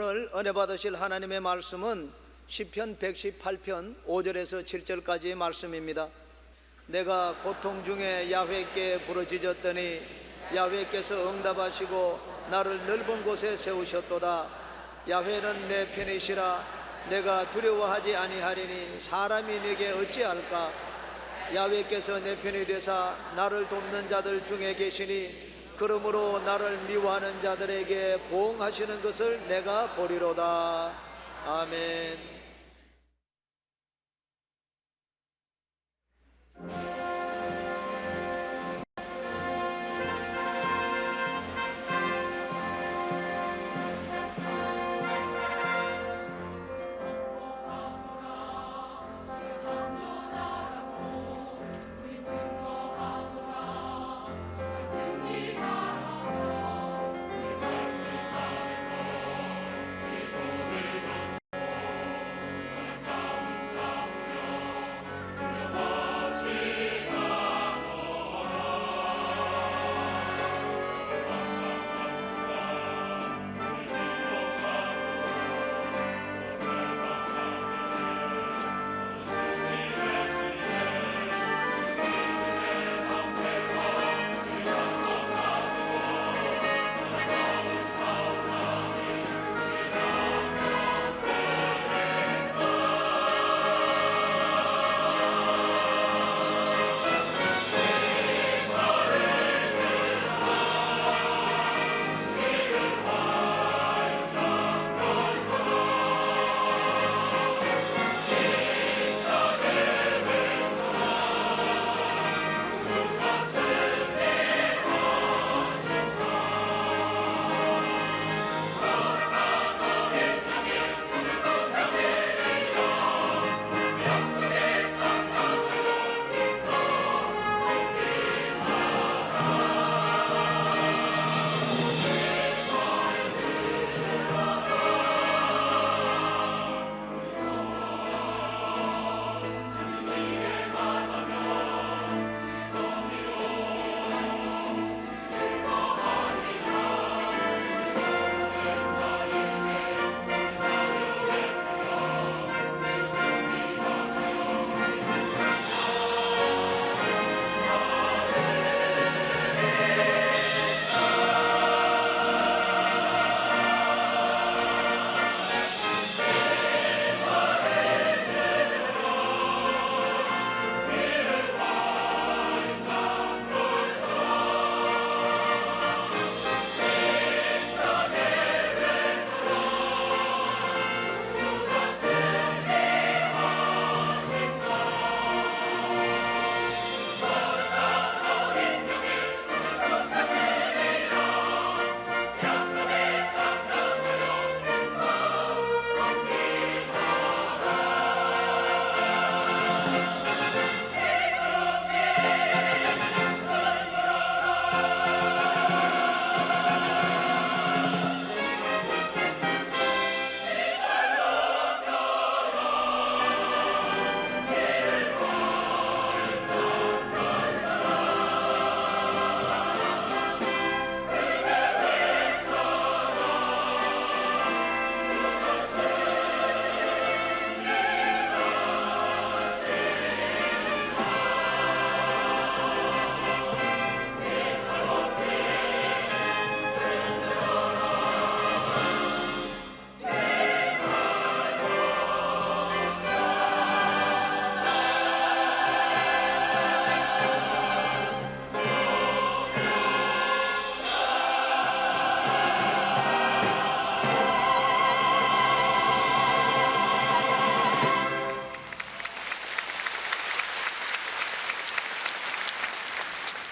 오늘 은혜 받으실 하나님의 말씀은 시편 118편 5절에서 7절까지의 말씀입니다. 내가 고통 중에 야훼께 부르짖었더니 야훼께서 응답하시고 나를 넓은 곳에 세우셨도다. 야훼는 내 편이시라. 내가 두려워하지 아니하리니 사람이 내게 어찌할까. 야훼께서 내 편이 되사 나를 돕는 자들 중에 계시니 그러므로 나를 미워하는 자들에게 보응하시는 것을 내가 보리로다. 아멘.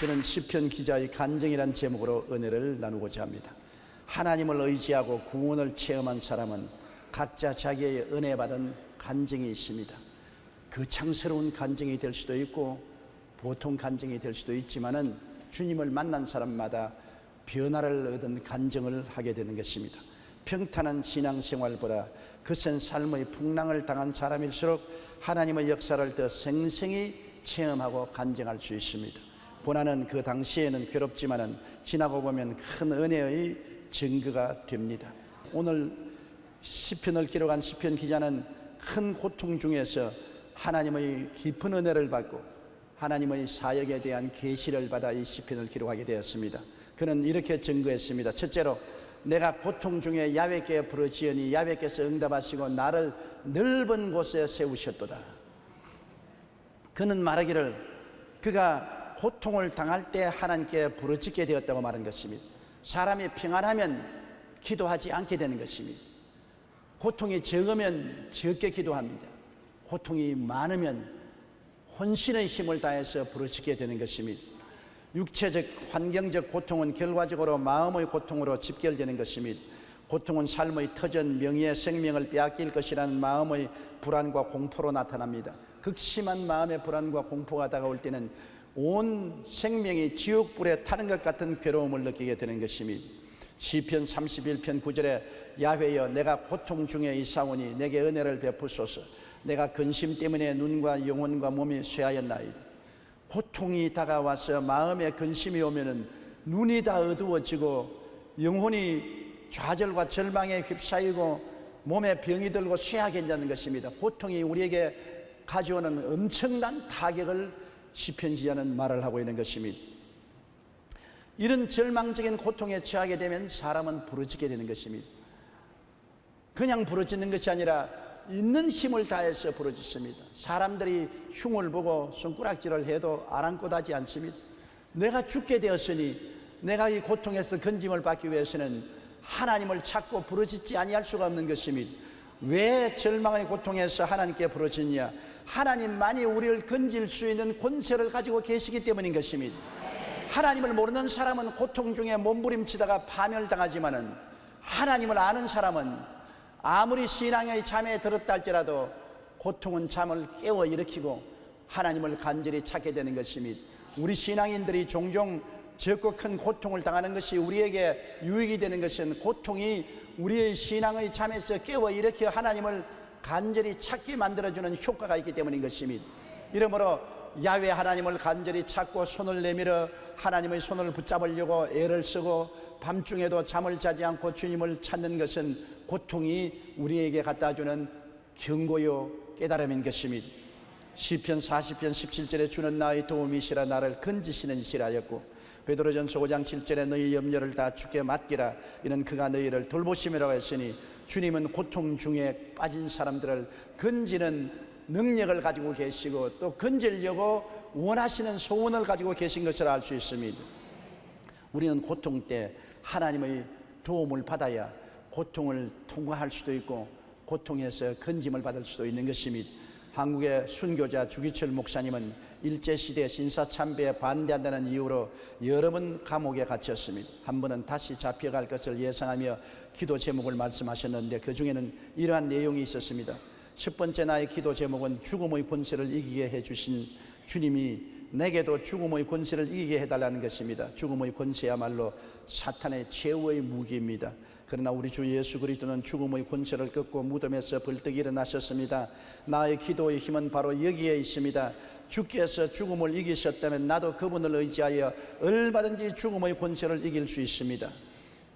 저는 시편 기자의 간증이란 제목으로 은혜를 나누고자 합니다. 하나님을 의지하고 구원을 체험한 사람은 각자 자기의 은혜 받은 간증이 있습니다. 그 창스러운 간증이 될 수도 있고 보통 간증이 될 수도 있지만은 주님을 만난 사람마다 변화를 얻은 간증을 하게 되는 것입니다. 평탄한 신앙생활보다 거센 삶의 풍랑을 당한 사람일수록 하나님의 역사를 더 생생히 체험하고 간증할 수 있습니다. 고난은 그 당시에는 괴롭지만은 지나고 보면 큰 은혜의 증거가 됩니다. 오늘 시편을 기록한 시편 기자는 큰 고통 중에서 하나님의 깊은 은혜를 받고 하나님의 사역에 대한 계시를 받아 이 시편을 기록하게 되었습니다. 그는 이렇게 증거했습니다. 첫째로, 내가 고통 중에 야훼께 부르짖으니 야훼께서 응답하시고 나를 넓은 곳에 세우셨도다. 그는 말하기를 그가 고통을 당할 때 하나님께 부르짖게 되었다고 말한 것입니다. 사람이 평안하면 기도하지 않게 되는 것입니다. 고통이 적으면 적게 기도합니다. 고통이 많으면 혼신의 힘을 다해서 부르짖게 되는 것입니다. 육체적, 환경적 고통은 결과적으로 마음의 고통으로 집결되는 것입니다. 고통은 삶의 터전, 명예, 생명을 빼앗길 것이라는 마음의 불안과 공포로 나타납니다. 극심한 마음의 불안과 공포가 다가올 때는 온 생명이 지옥불에 타는 것 같은 괴로움을 느끼게 되는 것입니다. 시편 31편 9절에 야훼여 내가 고통 중에 있사오니 내게 은혜를 베푸소서. 내가 근심 때문에 눈과 영혼과 몸이 쇠하였나이다. 고통이 다가와서 마음에 근심이 오면은 눈이 다 어두워지고 영혼이 좌절과 절망에 휩싸이고 몸에 병이 들고 쇠하게 된다는 것입니다. 고통이 우리에게 가져오는 엄청난 타격을 시편 기자는 말을 하고 있는 것입니다. 이런 절망적인 고통에 처하게 되면 사람은 부르짖게 되는 것입니다. 그냥 부르짖는 것이 아니라 있는 힘을 다해서 부르짖습니다. 사람들이 흉을 보고 손가락질을 해도 아랑곳하지 않습니다. 내가 죽게 되었으니 내가 이 고통에서 건짐을 받기 위해서는 하나님을 찾고 부르짖지 아니할 수가 없는 것입니다. 왜 절망의 고통에서 하나님께 부르짖냐? 하나님만이 우리를 건질 수 있는 권세를 가지고 계시기 때문인 것입니다. 하나님을 모르는 사람은 고통 중에 몸부림치다가 파멸당하지만은 하나님을 아는 사람은 아무리 신앙의 잠에 들었다 할지라도 고통은 잠을 깨워 일으키고 하나님을 간절히 찾게 되는 것입니다. 우리 신앙인들이 종종 적고 큰 고통을 당하는 것이 우리에게 유익이 되는 것은 고통이 우리의 신앙의 잠에서 깨워 일으켜 하나님을 간절히 찾게 만들어주는 효과가 있기 때문인 것입니다. 이러므로 야훼 하나님을 간절히 찾고 손을 내밀어 하나님의 손을 붙잡으려고 애를 쓰고 밤중에도 잠을 자지 않고 주님을 찾는 것은 고통이 우리에게 갖다주는 경고요 깨달음인 것입니다. 시편 40편 17절에 주는 나의 도움이시라 나를 건지시는 이시라 하였고 베드로전서 5장 7절에 너희 염려를 다 주께 맡기라 이는 그가 너희를 돌보심이라고 했으니 주님은 고통 중에 빠진 사람들을 건지는 능력을 가지고 계시고 또 건지려고 원하시는 소원을 가지고 계신 것을 알 수 있습니다. 우리는 고통 때 하나님의 도움을 받아야 고통을 통과할 수도 있고 고통에서 건짐을 받을 수도 있는 것입니다. 한국의 순교자 주기철 목사님은 일제시대 신사참배에 반대한다는 이유로 여러 번 감옥에 갇혔습니다. 한 번은 다시 잡혀갈 것을 예상하며 기도 제목을 말씀하셨는데 그 중에는 이러한 내용이 있었습니다. 첫 번째 나의 기도 제목은 죽음의 권세를 이기게 해주신 주님이 내게도 죽음의 권세를 이기게 해달라는 것입니다. 죽음의 권세야말로 사탄의 최후의 무기입니다. 그러나 우리 주 예수 그리스도는 죽음의 권세를 꺾고 무덤에서 벌떡 일어나셨습니다. 나의 기도의 힘은 바로 여기에 있습니다. 주께서 죽음을 이기셨다면 나도 그분을 의지하여 얼마든지 죽음의 권세를 이길 수 있습니다.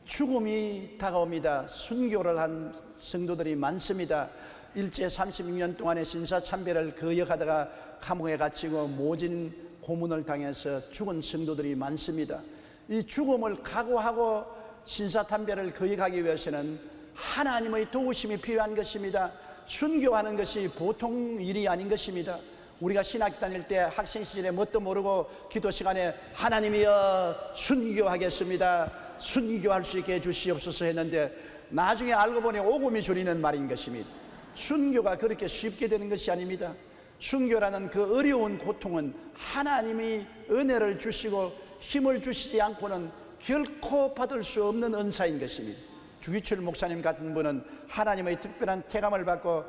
죽음이 다가옵니다. 순교를 한 성도들이 많습니다. 일제 36년 동안의 신사참배를 거역하다가 감옥에 갇히고 모진 고문을 당해서 죽은 성도들이 많습니다. 이 죽음을 각오하고 신사참배를 거역하기 위해서는 하나님의 도우심이 필요한 것입니다. 순교하는 것이 보통 일이 아닌 것입니다. 우리가 신학 다닐 때 학생 시절에 뭣도 모르고 기도 시간에 하나님이여 순교하겠습니다. 순교할 수 있게 해주시옵소서 했는데 나중에 알고 보니 오금이 졸이는 말인 것입니다. 순교가 그렇게 쉽게 되는 것이 아닙니다. 순교라는 그 어려운 고통은 하나님이 은혜를 주시고 힘을 주시지 않고는 결코 받을 수 없는 은사인 것입니다. 주기철 목사님 같은 분은 하나님의 특별한 태감을 받고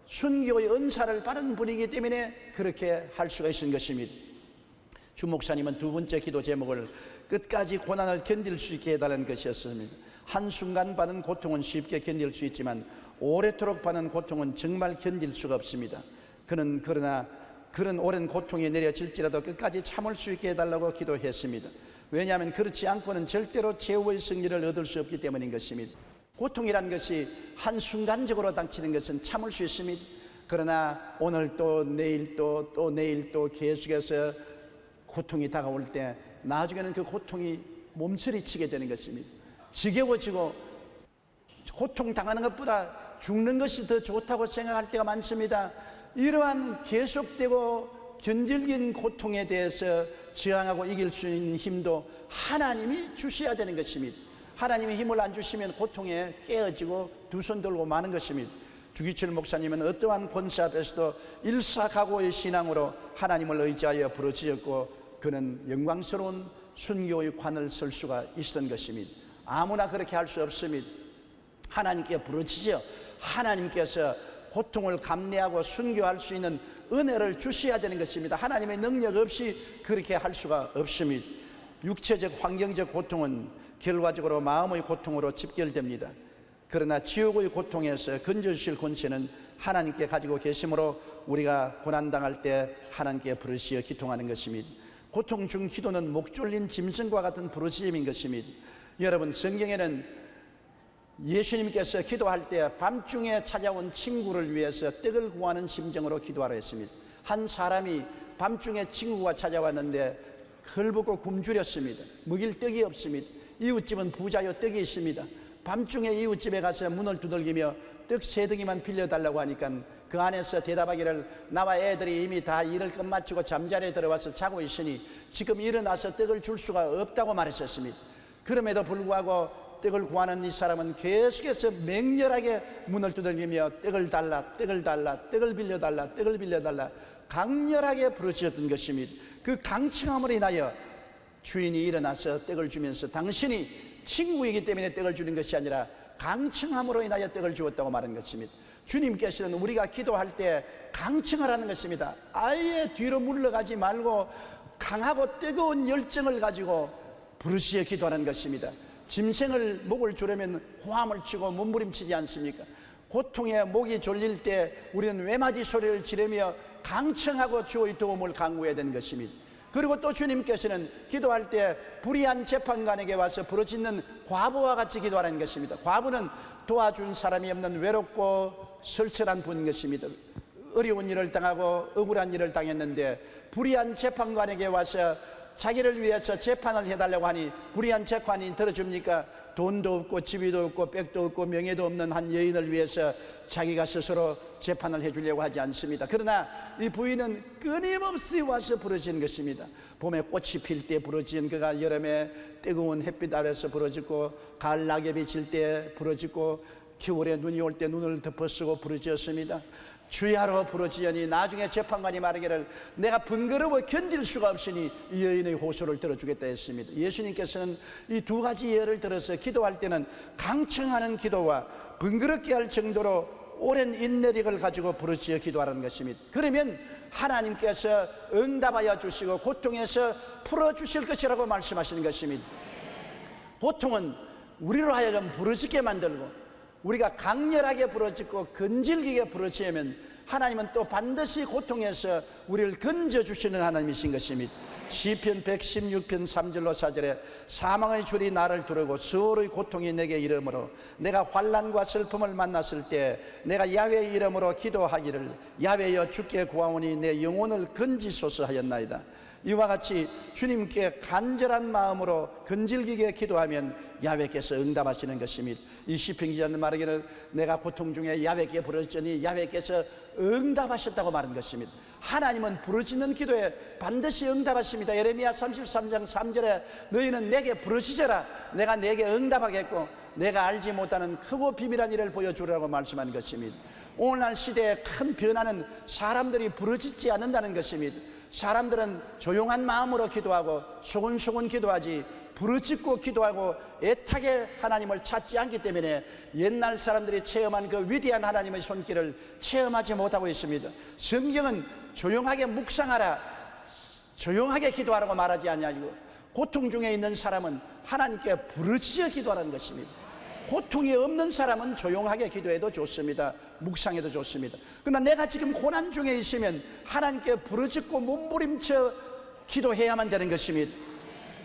순교의 은사를 받은 분이기 때문에 그렇게 할 수가 있는 것입니다. 주 목사님은 두 번째 기도 제목을 끝까지 고난을 견딜 수 있게 해달라는 것이었습니다. 한순간 받은 고통은 쉽게 견딜 수 있지만 오래도록 받는 고통은 정말 견딜 수가 없습니다. 그러나 그런 오랜 고통이 내려질지라도 끝까지 참을 수 있게 해달라고 기도했습니다. 왜냐하면 그렇지 않고는 절대로 최후의 승리를 얻을 수 없기 때문인 것입니다. 고통이란 것이 한순간적으로 닥치는 것은 참을 수 있습니다. 그러나 오늘 또 내일 또 내일 또 계속해서 고통이 다가올 때 나중에는 그 고통이 몸서리치게 되는 것입니다. 지겨워지고 고통당하는 것보다 죽는 것이 더 좋다고 생각할 때가 많습니다. 이러한 계속되고 견딜긴 고통에 대해서 저항하고 이길 수 있는 힘도 하나님이 주셔야 되는 것입니다. 하나님이 힘을 안 주시면 고통에 깨어지고 두 손 들고 마는 것입니다. 주기철 목사님은 어떠한 권세 앞에서도 일사각오의 신앙으로 하나님을 의지하여 부르짖었고 그는 영광스러운 순교의 관을 설 수가 있었던 것입니다. 아무나 그렇게 할 수 없습니다. 하나님께 부르짖어 하나님께서 고통을 감내하고 순교할 수 있는 은혜를 주셔야 되는 것입니다. 하나님의 능력 없이 그렇게 할 수가 없습니다. 육체적 환경적 고통은 결과적으로 마음의 고통으로 집결됩니다. 그러나 지옥의 고통에서 건져주실 권세는 하나님께 가지고 계시므로 우리가 고난당할 때 하나님께 부르짖어 기통하는 것입니다. 고통 중 기도는 목 졸린 짐승과 같은 부르짖음인 것입니다. 여러분, 성경에는 예수님께서 기도할 때 밤중에 찾아온 친구를 위해서 떡을 구하는 심정으로 기도하라 했습니다. 한 사람이 밤중에 친구가 찾아왔는데 헐벗고 굶주렸습니다. 먹일 떡이 없습니다. 이웃집은 부자요 떡이 있습니다. 밤중에 이웃집에 가서 문을 두들기며 떡 3덩이만 빌려달라고 하니까 그 안에서 대답하기를 나와 애들이 이미 다 일을 끝마치고 잠자리에 들어와서 자고 있으니 지금 일어나서 떡을 줄 수가 없다고 말했었습니다. 그럼에도 불구하고 떡을 구하는 이 사람은 계속해서 맹렬하게 문을 두들기며 떡을 달라, 떡을 달라, 떡을 빌려달라, 떡을 빌려달라 강렬하게 부르짖었던 것입니다. 그 강청함으로 인하여 주인이 일어나서 떡을 주면서 당신이 친구이기 때문에 떡을 주는 것이 아니라 강청함으로 인하여 떡을 주었다고 말한 것입니다. 주님께서는 우리가 기도할 때 강청을 하는 것입니다. 아예 뒤로 물러가지 말고 강하고 뜨거운 열정을 가지고 부르짖어 기도하는 것입니다. 짐승을 목을 조르면 호함을 치고 몸부림치지 않습니까? 고통에 목이 졸릴 때 우리는 외마디 소리를 지르며 강청하고 주의 도움을 간구해야 되는 것입니다. 그리고 또 주님께서는 기도할 때 불의한 재판관에게 와서 부르짖는 과부와 같이 기도하는 것입니다. 과부는 도와준 사람이 없는 외롭고 설설한 분인 것입니다. 어려운 일을 당하고 억울한 일을 당했는데 불의한 재판관에게 와서 자기를 위해서 재판을 해달라고 하니 불의한 재판이 들어줍니까? 돈도 없고 집이도 없고 백도 없고 명예도 없는 한 여인을 위해서 자기가 스스로 재판을 해주려고 하지 않습니다. 그러나 이 부인은 끊임없이 와서 부르짖는 것입니다. 봄에 꽃이 필 때 부르짖은 그가 여름에 뜨거운 햇빛 아래서 부르짖고 가을 낙엽이 질 때 부르짖고 겨울에 눈이 올 때 눈을 덮어쓰고 부르짖었습니다. 주야로 부르짖으니 나중에 재판관이 말하기를 내가 번거로워 견딜 수가 없으니 이 여인의 호소를 들어주겠다 했습니다. 예수님께서는 이 두 가지 예를 들어서 기도할 때는 강청하는 기도와 번거롭게 할 정도로 오랜 인내력을 가지고 부르짖어 기도하라는 것입니다. 그러면 하나님께서 응답하여 주시고 고통에서 풀어주실 것이라고 말씀하시는 것입니다. 고통은 우리로 하여금 부르짖게 만들고 우리가 강렬하게 부르짖고 건질기게 부르짖으면 하나님은 또 반드시 고통에서 우리를 건져주시는 하나님이신 것입니다. 시편 116편 3절로 4절에 사망의 줄이 나를 두르고 수월의 고통이 내게 이르므로 내가 환난과 슬픔을 만났을 때 내가 야훼의 이름으로 기도하기를 야훼여 주께 구하오니 내 영혼을 건지소서 하였나이다. 이와 같이 주님께 간절한 마음으로 건질기게 기도하면 야훼께서 응답하시는 것입니다. 이 시편 기자는 말하기를 내가 고통 중에 야훼께 부르짖으니 야훼께서 응답하셨다고 말한 것입니다. 하나님은 부르짖는 기도에 반드시 응답하십니다. 예레미야 33장 3절에 너희는 내게 부르짖어라 내가 내게 응답하겠고 내가 알지 못하는 크고 비밀한 일을 보여주라고 말씀한 것입니다. 오늘날 시대의 큰 변화는 사람들이 부르짖지 않는다는 것입니다. 사람들은 조용한 마음으로 기도하고 소곤소곤 기도하지 부르짖고 기도하고 애타게 하나님을 찾지 않기 때문에 옛날 사람들이 체험한 그 위대한 하나님의 손길을 체험하지 못하고 있습니다. 성경은 조용하게 묵상하라 조용하게 기도하라고 말하지 아니하고 고통 중에 있는 사람은 하나님께 부르짖어 기도하라는 것입니다. 고통이 없는 사람은 조용하게 기도해도 좋습니다. 묵상해도 좋습니다. 그러나 내가 지금 고난 중에 있으면 하나님께 부르짖고 몸부림쳐 기도해야만 되는 것입니다.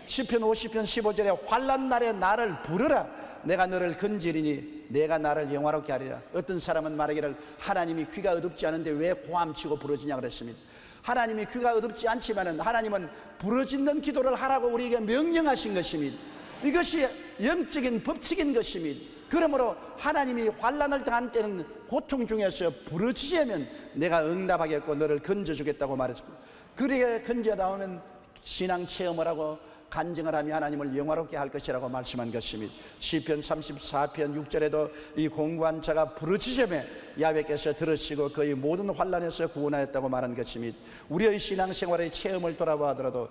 시편 50편 15절에 환난 날에 나를 부르라 내가 너를 건지리니 내가 나를 영화롭게 하리라. 어떤 사람은 말하기를 하나님이 귀가 어둡지 않은데 왜 고함치고 부르짖냐 그랬습니다. 하나님이 귀가 어둡지 않지만은 하나님은 부르짖는 기도를 하라고 우리에게 명령하신 것입니다. 이것이 영적인 법칙인 것입니다. 그러므로 하나님이 환난을 당한 때는 고통 중에서 부르짖으면 내가 응답하겠고 너를 건져주겠다고 말했습니다. 그렇게 건져 나오면 신앙 체험을 하고 간증을 하며 하나님을 영화롭게 할 것이라고 말씀한 것입니다. 시편 34편 6절에도 이 공고한 자가 부르짖으며 야훼께서 들으시고 그의 모든 환난에서 구원하였다고 말한 것입니다. 우리의 신앙생활의 체험을 돌아보더라도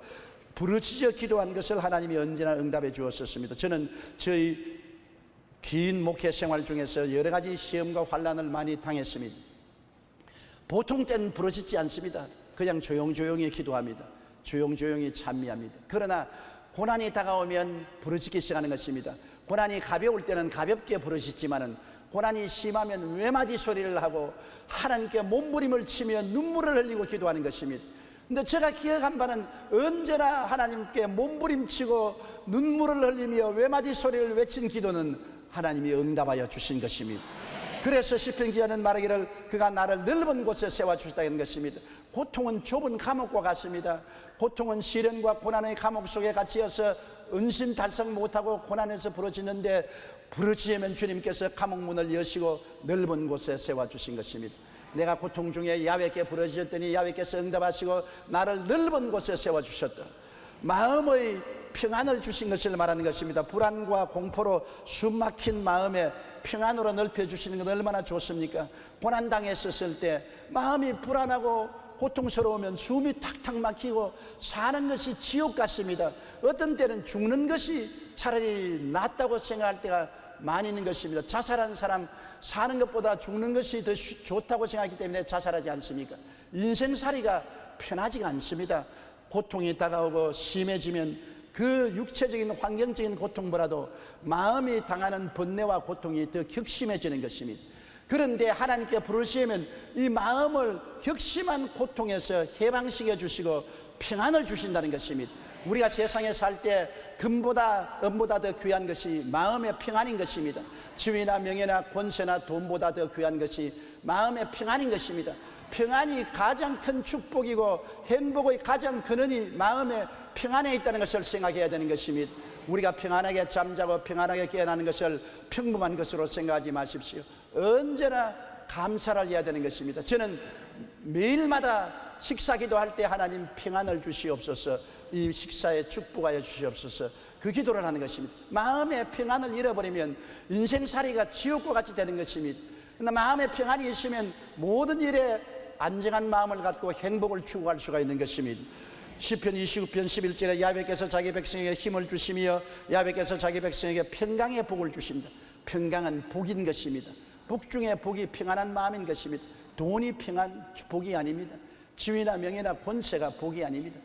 부르짖어 기도한 것을 하나님이 언제나 응답해 주었었습니다. 저는 저희 긴 목회 생활 중에서 여러 가지 시험과 환난을 많이 당했습니다. 보통 때는 부르짖지 않습니다. 그냥 조용조용히 기도합니다. 조용조용히 찬미합니다. 그러나 고난이 다가오면 부르짖기 시작하는 것입니다. 고난이 가벼울 때는 가볍게 부르짖지만은 고난이 심하면 외마디 소리를 하고 하나님께 몸부림을 치며 눈물을 흘리고 기도하는 것입니다. 근데 제가 기억한 바는 언제나 하나님께 몸부림치고 눈물을 흘리며 외마디 소리를 외친 기도는 하나님이 응답하여 주신 것입니다. 그래서 시편 기자는 말하기를 그가 나를 넓은 곳에 세워주셨다는 것입니다. 고통은 좁은 감옥과 같습니다. 고통은 시련과 고난의 감옥 속에 갇혀서 은신달성 못하고 고난에서 부러지는데 부러지면 주님께서 감옥문을 여시고 넓은 곳에 세워주신 것입니다. 내가 고통 중에 야훼께 부르짖었더니 야훼께서 응답하시고 나를 넓은 곳에 세워주셨다. 마음의 평안을 주신 것을 말하는 것입니다. 불안과 공포로 숨막힌 마음에 평안으로 넓혀주시는 건 얼마나 좋습니까? 고난당했었을 때 마음이 불안하고 고통스러우면 숨이 탁탁 막히고 사는 것이 지옥 같습니다. 어떤 때는 죽는 것이 차라리 낫다고 생각할 때가 많이 있는 것입니다. 자살한 사람 사는 것보다 죽는 것이 더 좋다고 생각하기 때문에 자살하지 않습니까? 인생살이가 편하지가 않습니다. 고통이 다가오고 심해지면 그 육체적인 환경적인 고통보다도 마음이 당하는 번뇌와 고통이 더 격심해지는 것입니다. 그런데 하나님께 부르시면 이 마음을 격심한 고통에서 해방시켜 주시고 평안을 주신다는 것입니다. 우리가 세상에 살 때 금보다 은보다 더 귀한 것이 마음의 평안인 것입니다. 지위나 명예나 권세나 돈보다 더 귀한 것이 마음의 평안인 것입니다. 평안이 가장 큰 축복이고 행복의 가장 근원이 마음의 평안에 있다는 것을 생각해야 되는 것입니다. 우리가 평안하게 잠자고 평안하게 깨어나는 것을 평범한 것으로 생각하지 마십시오. 언제나 감사를 해야 되는 것입니다. 저는 매일마다 식사 기도할 때 하나님 평안을 주시옵소서, 이 식사에 축복하여 주시옵소서, 그 기도를 하는 것입니다. 마음의 평안을 잃어버리면 인생살이가 지옥과 같이 되는 것입니다. 그러나 마음의 평안이 있으면 모든 일에 안정한 마음을 갖고 행복을 추구할 수가 있는 것입니다. 시편 29편 11절에 야훼께서 자기 백성에게 힘을 주시며 야훼께서 자기 백성에게 평강의 복을 주신다. 평강은 복인 것입니다. 복 중에 복이 평안한 마음인 것입니다. 돈이 복이 아닙니다. 지위나 명예나 권세가 복이 아닙니다.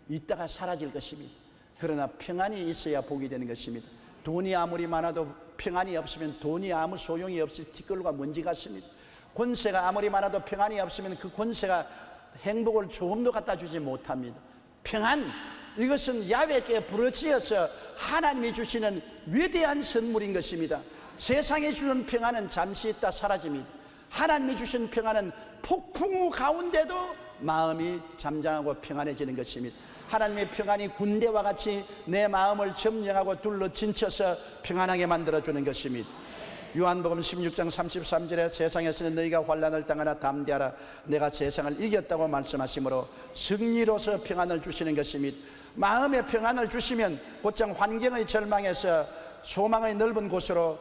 있다가 사라질 것입니다. 그러나 평안이 있어야 복이 되는 것입니다. 돈이 아무리 많아도 평안이 없으면 돈이 아무 소용이 없이 티끌과 먼지 같습니다. 권세가 아무리 많아도 평안이 없으면 그 권세가 행복을 조금도 갖다 주지 못합니다. 평안, 이것은 야훼께 부르짖어서 하나님이 주시는 위대한 선물인 것입니다. 세상에 주는 평안은 잠시 있다 사라집니다. 하나님이 주신 평안은 폭풍우 가운데도 마음이 잠잠하고 평안해지는 것입니다. 하나님의 평안이 군대와 같이 내 마음을 점령하고 둘러 진쳐서 평안하게 만들어주는 것입니다. 요한복음 16장 33절에 세상에서는 너희가 환난을 당하나 담대하라 내가 세상을 이겼다고 말씀하시므로 승리로서 평안을 주시는 것입니다. 마음의 평안을 주시면 곧장 환경의 절망에서 소망의 넓은 곳으로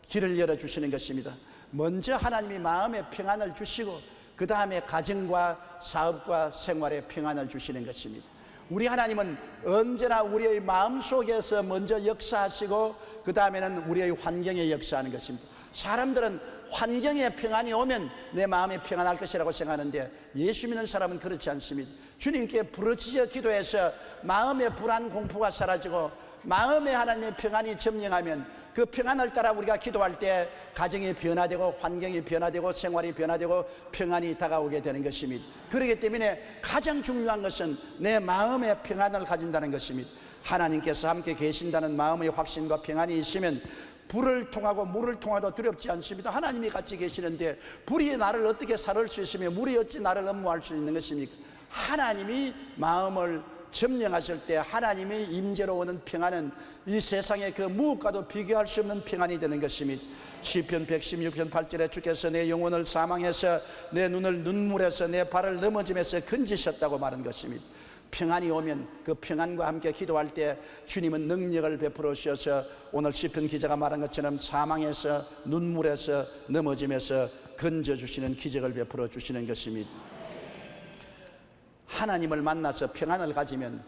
길을 열어주시는 것입니다. 먼저 하나님이 마음의 평안을 주시고 그 다음에 가정과 사업과 생활에 평안을 주시는 것입니다. 우리 하나님은 언제나 우리의 마음속에서 먼저 역사하시고 그 다음에는 우리의 환경에 역사하는 것입니다. 사람들은 환경에 평안이 오면 내 마음이 평안할 것이라고 생각하는데 예수 믿는 사람은 그렇지 않습니다. 주님께 부르짖어 기도해서 마음의 불안 공포가 사라지고 마음에 하나님의 평안이 점령하면 그 평안을 따라 우리가 기도할 때 가정이 변화되고 환경이 변화되고 생활이 변화되고 평안이 다가오게 되는 것입니다. 그렇기 때문에 가장 중요한 것은 내 마음의 평안을 가진다는 것입니다. 하나님께서 함께 계신다는 마음의 확신과 평안이 있으면 불을 통하고 물을 통하도 두렵지 않습니다. 하나님이 같이 계시는데 불이 나를 어떻게 살을 수 있으며 물이 어찌 나를 엄무할 수 있는 것입니까? 하나님이 마음을 점령하실 때 하나님의 임재로 오는 평안은 이 세상의 그 무엇과도 비교할 수 없는 평안이 되는 것입니다. 시편 116편 8절에 주께서 내 영혼을 사망해서 내 눈을 눈물에서 내 발을 넘어짐에서 건지셨다고 말한 것입니다. 평안이 오면 그 평안과 함께 기도할 때 주님은 능력을 베풀어 주셔서 오늘 시편 기자가 말한 것처럼 사망에서 눈물에서 넘어짐에서 건져주시는 기적을 베풀어 주시는 것입니다. 하나님을 만나서 평안을 가지면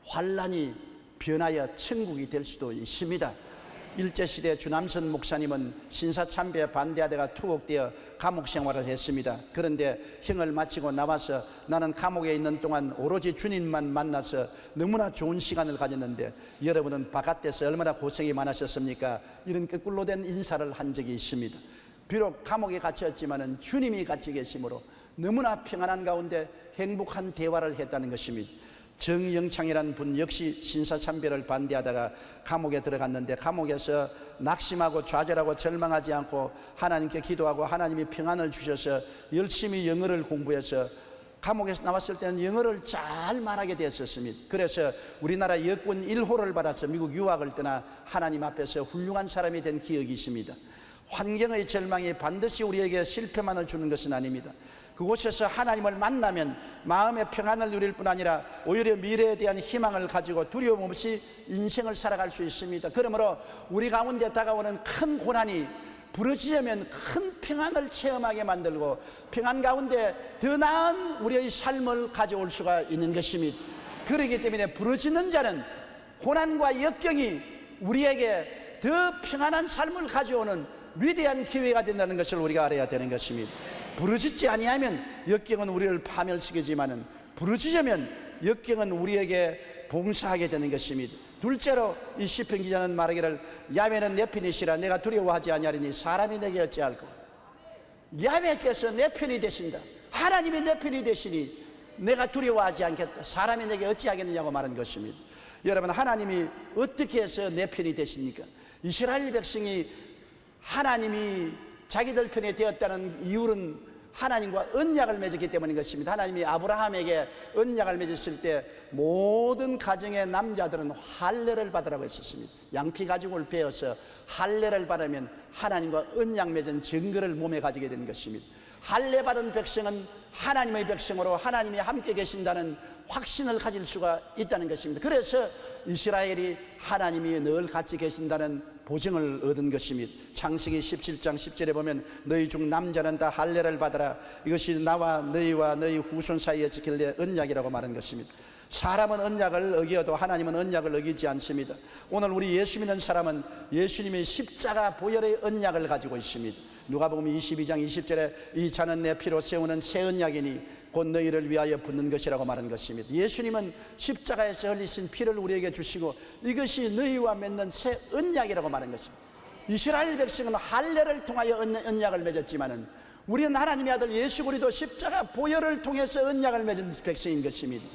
환난이 변하여 천국이 될 수도 있습니다. 일제시대 주남선 목사님은 신사참배에 반대하다가 투옥되어 감옥 생활을 했습니다. 그런데 형을 마치고 나와서 나는 감옥에 있는 동안 오로지 주님만 만나서 너무나 좋은 시간을 가졌는데 여러분은 바깥에서 얼마나 고생이 많으셨습니까? 이런 거꾸로 된 인사를 한 적이 있습니다. 비록 감옥에 갇혔지만 주님이 같이 계심으로 너무나 평안한 가운데 행복한 대화를 했다는 것입니다. 정영창이라는 분 역시 신사참배를 반대하다가 감옥에 들어갔는데 감옥에서 낙심하고 좌절하고 절망하지 않고 하나님께 기도하고 하나님이 평안을 주셔서 열심히 영어를 공부해서 감옥에서 나왔을 때는 영어를 잘 말하게 되었습니다. 그래서 우리나라 여권 1호를 받아서 미국 유학을 떠나 하나님 앞에서 훌륭한 사람이 된 기억이 있습니다. 환경의 절망이 반드시 우리에게 실패만을 주는 것은 아닙니다. 그곳에서 하나님을 만나면 마음의 평안을 누릴 뿐 아니라 오히려 미래에 대한 희망을 가지고 두려움 없이 인생을 살아갈 수 있습니다. 그러므로 우리 가운데 다가오는 큰 고난이 부러지려면 큰 평안을 체험하게 만들고 평안 가운데 더 나은 우리의 삶을 가져올 수가 있는 것입니다. 그렇기 때문에 부러지는 자는 고난과 역경이 우리에게 더 평안한 삶을 가져오는 위대한 기회가 된다는 것을 우리가 알아야 되는 것입니다. 부르짖지 아니하면 역경은 우리를 파멸시키지만은 부르짖으면 역경은 우리에게 봉사하게 되는 것입니다. 둘째로 이 시편 기자는 말하기를 야훼는 내 편이시라 내가 두려워하지 아니하리니 사람이 내게 어찌할꼬. 야훼께서 내 편이 되신다. 하나님이 내 편이 되시니 내가 두려워하지 않겠다. 사람이 내게 어찌하겠느냐고 말한 것입니다. 여러분, 하나님이 어떻게 해서 내 편이 되십니까? 이스라엘 백성이 하나님이 자기들 편이 되었다는 이유는 하나님과 언약을 맺었기 때문인 것입니다. 하나님이 아브라함에게 언약을 맺었을 때 모든 가정의 남자들은 할례를 받으라고 했었습니다. 양피 가죽을 베어서 할례를 받으면 하나님과 언약 맺은 증거를 몸에 가지게 되는 것입니다. 할례 받은 백성은 하나님의 백성으로 하나님이 함께 계신다는 확신을 가질 수가 있다는 것입니다. 그래서 이스라엘이 하나님이 늘 같이 계신다는 보증을 얻은 것입니다. 창세기 17장 10절에 보면 너희 중 남자는 다 할례를 받아라. 이것이 나와 너희와 너희 후손 사이에 지킬 내 언약이라고 말한 것입니다. 사람은 언약을 어기어도 하나님은 언약을 어기지 않습니다. 오늘 우리 예수 믿는 사람은 예수님의 십자가 보혈의 언약을 가지고 있습니다. 누가복음 22장 20절에 이 자는 내 피로 세우는 새 언약이니 곧 너희를 위하여 붙는 것이라고 말한 것입니다. 예수님은 십자가에서 흘리신 피를 우리에게 주시고 이것이 너희와 맺는 새 언약이라고 말한 것입니다. 이스라엘 백성은 할례를 통하여 언약을 맺었지만은 우리는 하나님의 아들 예수 그리스도 십자가 보혈을 통해서 언약을 맺은 백성인 것입니다.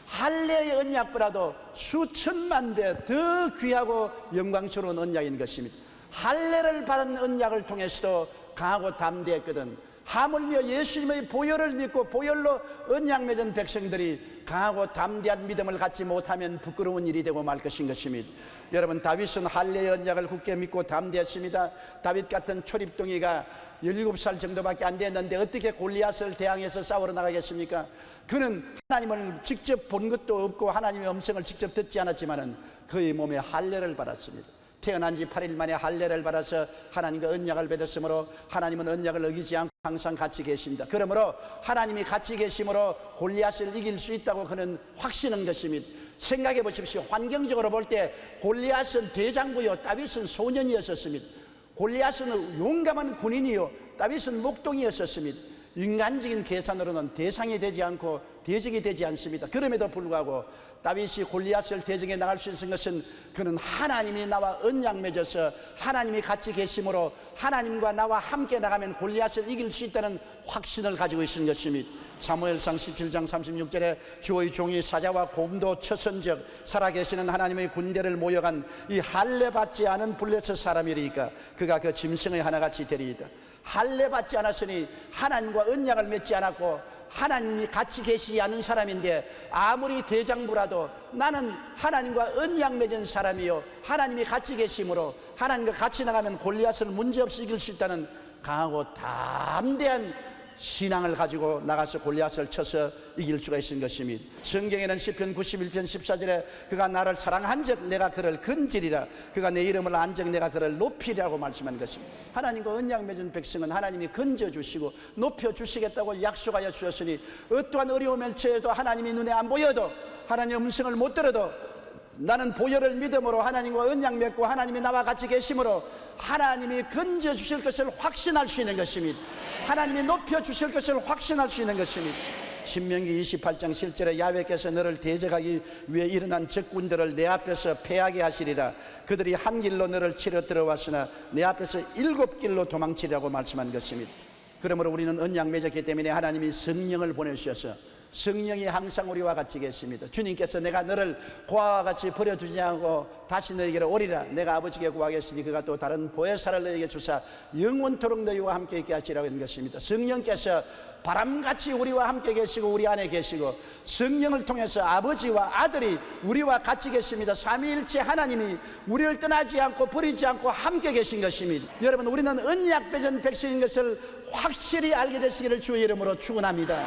할례의 언약보다도 수천만 배 더 귀하고 영광스러운 언약인 것입니다. 할례를 받은 언약을 통해서도 강하고 담대했거든 하물며 예수님의 보혈을 믿고 보혈로 언약 맺은 백성들이 강하고 담대한 믿음을 갖지 못하면 부끄러운 일이 되고 말 것인 것입니다. 여러분, 다윗은 할례의 언약을 굳게 믿고 담대했습니다. 다윗 같은 초립동이가 17살 정도밖에 안 됐는데 어떻게 골리앗을 대항해서 싸우러 나가겠습니까? 그는 하나님을 직접 본 것도 없고 하나님의 음성을 직접 듣지 않았지만은 그의 몸에 할례를 받았습니다. 태어난 지 8일 만에 할례를 받아서 하나님과 언약을 맺었으므로 하나님은 언약을 어기지 않고 항상 같이 계십니다. 그러므로 하나님이 같이 계심으로 골리앗을 이길 수 있다고 그는 확신한 것입니다. 생각해 보십시오. 환경적으로 볼 때 골리앗은 대장부요, 다윗은 소년이었습니다. 골리앗은 용감한 군인이요, 다윗은 목동이었습니다. 인간적인 계산으로는 대상이 되지 않고 대적이 되지 않습니다. 그럼에도 불구하고 다윗이 골리앗을 대적해 나갈 수 있는 것은 그는 하나님이 나와 언약 맺어서 하나님이 같이 계심으로 하나님과 나와 함께 나가면 골리앗을 이길 수 있다는 확신을 가지고 있는 것입니다. 사무엘상 17장 36절에 주의 종이 사자와 곰도 쳐선적 살아계시는 하나님의 군대를 모여간 이 할례 받지 않은 블레셋 사람이리까 그가 그 짐승의 하나같이 되리이다. 할례 받지 않았으니 하나님과 언약을 맺지 않았고 하나님이 같이 계시지 않은 사람인데 아무리 대장부라도 나는 하나님과 언약 맺은 사람이요 하나님이 같이 계심으로 하나님과 같이 나가면 골리앗을 문제없이 이길 수 있다는 강하고 담대한 신앙을 가지고 나가서 골리앗을 쳐서 이길 수가 있는 것입니다. 성경에는 시편 91편 14절에 그가 나를 사랑한즉 내가 그를 건지리라 그가 내 이름을 안즉 내가 그를 높이리라고 말씀한 것입니다. 하나님과 언약 맺은 백성은 하나님이 건져주시고 높여주시겠다고 약속하여 주셨으니 어떠한 어려움을 처해도 하나님이 눈에 안 보여도 하나님의 음성을 못 들어도 나는 보혈을 믿음으로 하나님과 언약 맺고 하나님이 나와 같이 계심으로 하나님이 건져주실 것을 확신할 수 있는 것입니다. 하나님이 높여주실 것을 확신할 수 있는 것입니다. 신명기 28장 7절에 야훼께서 너를 대적하기 위해 일어난 적군들을 내 앞에서 패하게 하시리라 그들이 한 길로 너를 치러 들어왔으나 내 앞에서 7길로 도망치리라고 말씀한 것입니다. 그러므로 우리는 언약 맺었기 때문에 하나님이 성령을 보내주셔서 성령이 항상 우리와 같이 계십니다. 주님께서 내가 너를 고아와 같이 버려두지 않고 다시 너에게로 오리라 내가 아버지께 구하겠으니 그가 또 다른 보혜사를 너에게 주사 영원토록 너희와 함께 있게 하시라고 하는 것입니다. 성령께서 바람같이 우리와 함께 계시고 우리 안에 계시고 성령을 통해서 아버지와 아들이 우리와 같이 계십니다. 삼위일체 하나님이 우리를 떠나지 않고 버리지 않고 함께 계신 것입니다. 여러분 우리는 언약 맺은 백성인 것을 확실히 알게 되시기를 주의 이름으로 축원합니다.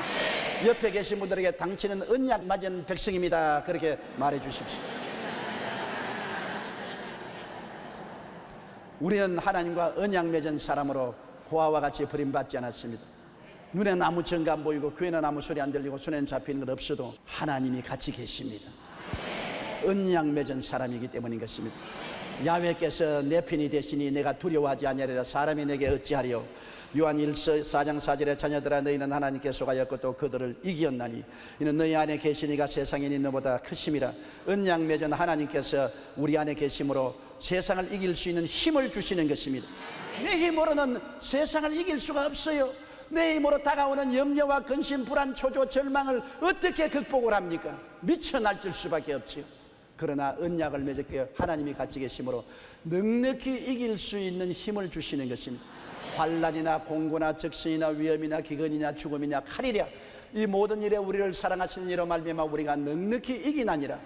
옆에 계신 분들에게 당신은 언약 맺은 백성입니다 그렇게 말해 주십시오. 우리는 하나님과 언약 맺은 사람으로 고아와 같이 버림받지 않았습니다. 눈에는 아무 증거 안 보이고 귀에는 아무 소리 안 들리고 손에는 잡히는 것 없어도 하나님이 같이 계십니다. 언약 맺은 사람이기 때문인 것입니다. 야훼께서 내 편이 되시니 내가 두려워하지 아니하리라 사람이 내게 어찌하리요. 요한 4장 4절에 자녀들아 너희는 하나님께 속하였고 또 그들을 이기었나니 이는 너희 안에 계시니가 세상에 있는 너보다 크심이라. 언약 맺은 하나님께서 우리 안에 계심으로 세상을 이길 수 있는 힘을 주시는 것입니다. 내 힘으로는 세상을 이길 수가 없어요. 내 힘으로 다가오는 염려와 근심, 불안, 초조, 절망을 어떻게 극복을 합니까? 미쳐 날뛸 수밖에 없지요. 그러나 언약을 맺었기에 하나님이 같이 계심으로 넉넉히 이길 수 있는 힘을 주시는 것입니다. 환난이나 공고나 적신이나 위험이나 기근이나 죽음이나 칼이랴 이 모든 일에 우리를 사랑하시는 이로 말미암아 우리가 넉넉히 이기나니라.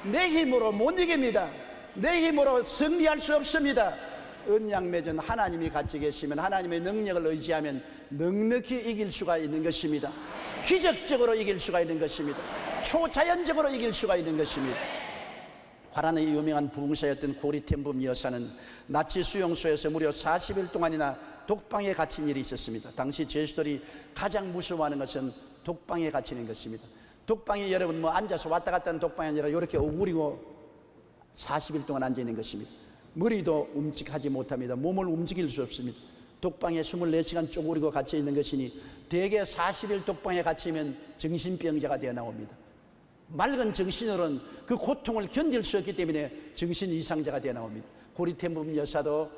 내 힘으로 못 이깁니다. 내 힘으로 승리할 수 없습니다. 언약 맺은 하나님이 같이 계시면 하나님의 능력을 의지하면 넉넉히 이길 수가 있는 것입니다. 기적적으로 이길 수가 있는 것입니다. 초자연적으로 이길 수가 있는 것입니다. 화란의 유명한 부흥사였던 고리텐붐 여사는 나치 수용소에서 무려 40일 동안이나 독방에 갇힌 일이 있었습니다. 당시 죄수들이 가장 무서워하는 것은 독방에 갇히는 것입니다. 독방에 여러분 앉아서 왔다 갔다 하는 독방이 아니라 이렇게 오그리고 40일 동안 앉아 있는 것입니다. 머리도 움직하지 못합니다. 몸을 움직일 수 없습니다. 독방에 24시간 쪼그리고 갇혀 있는 것이니 대개 40일 독방에 갇히면 정신병자가 되어 나옵니다. 맑은 정신으로는 그 고통을 견딜 수 없기 때문에 정신 이상자가 되어 나옵니다. 고리텐붐 여사도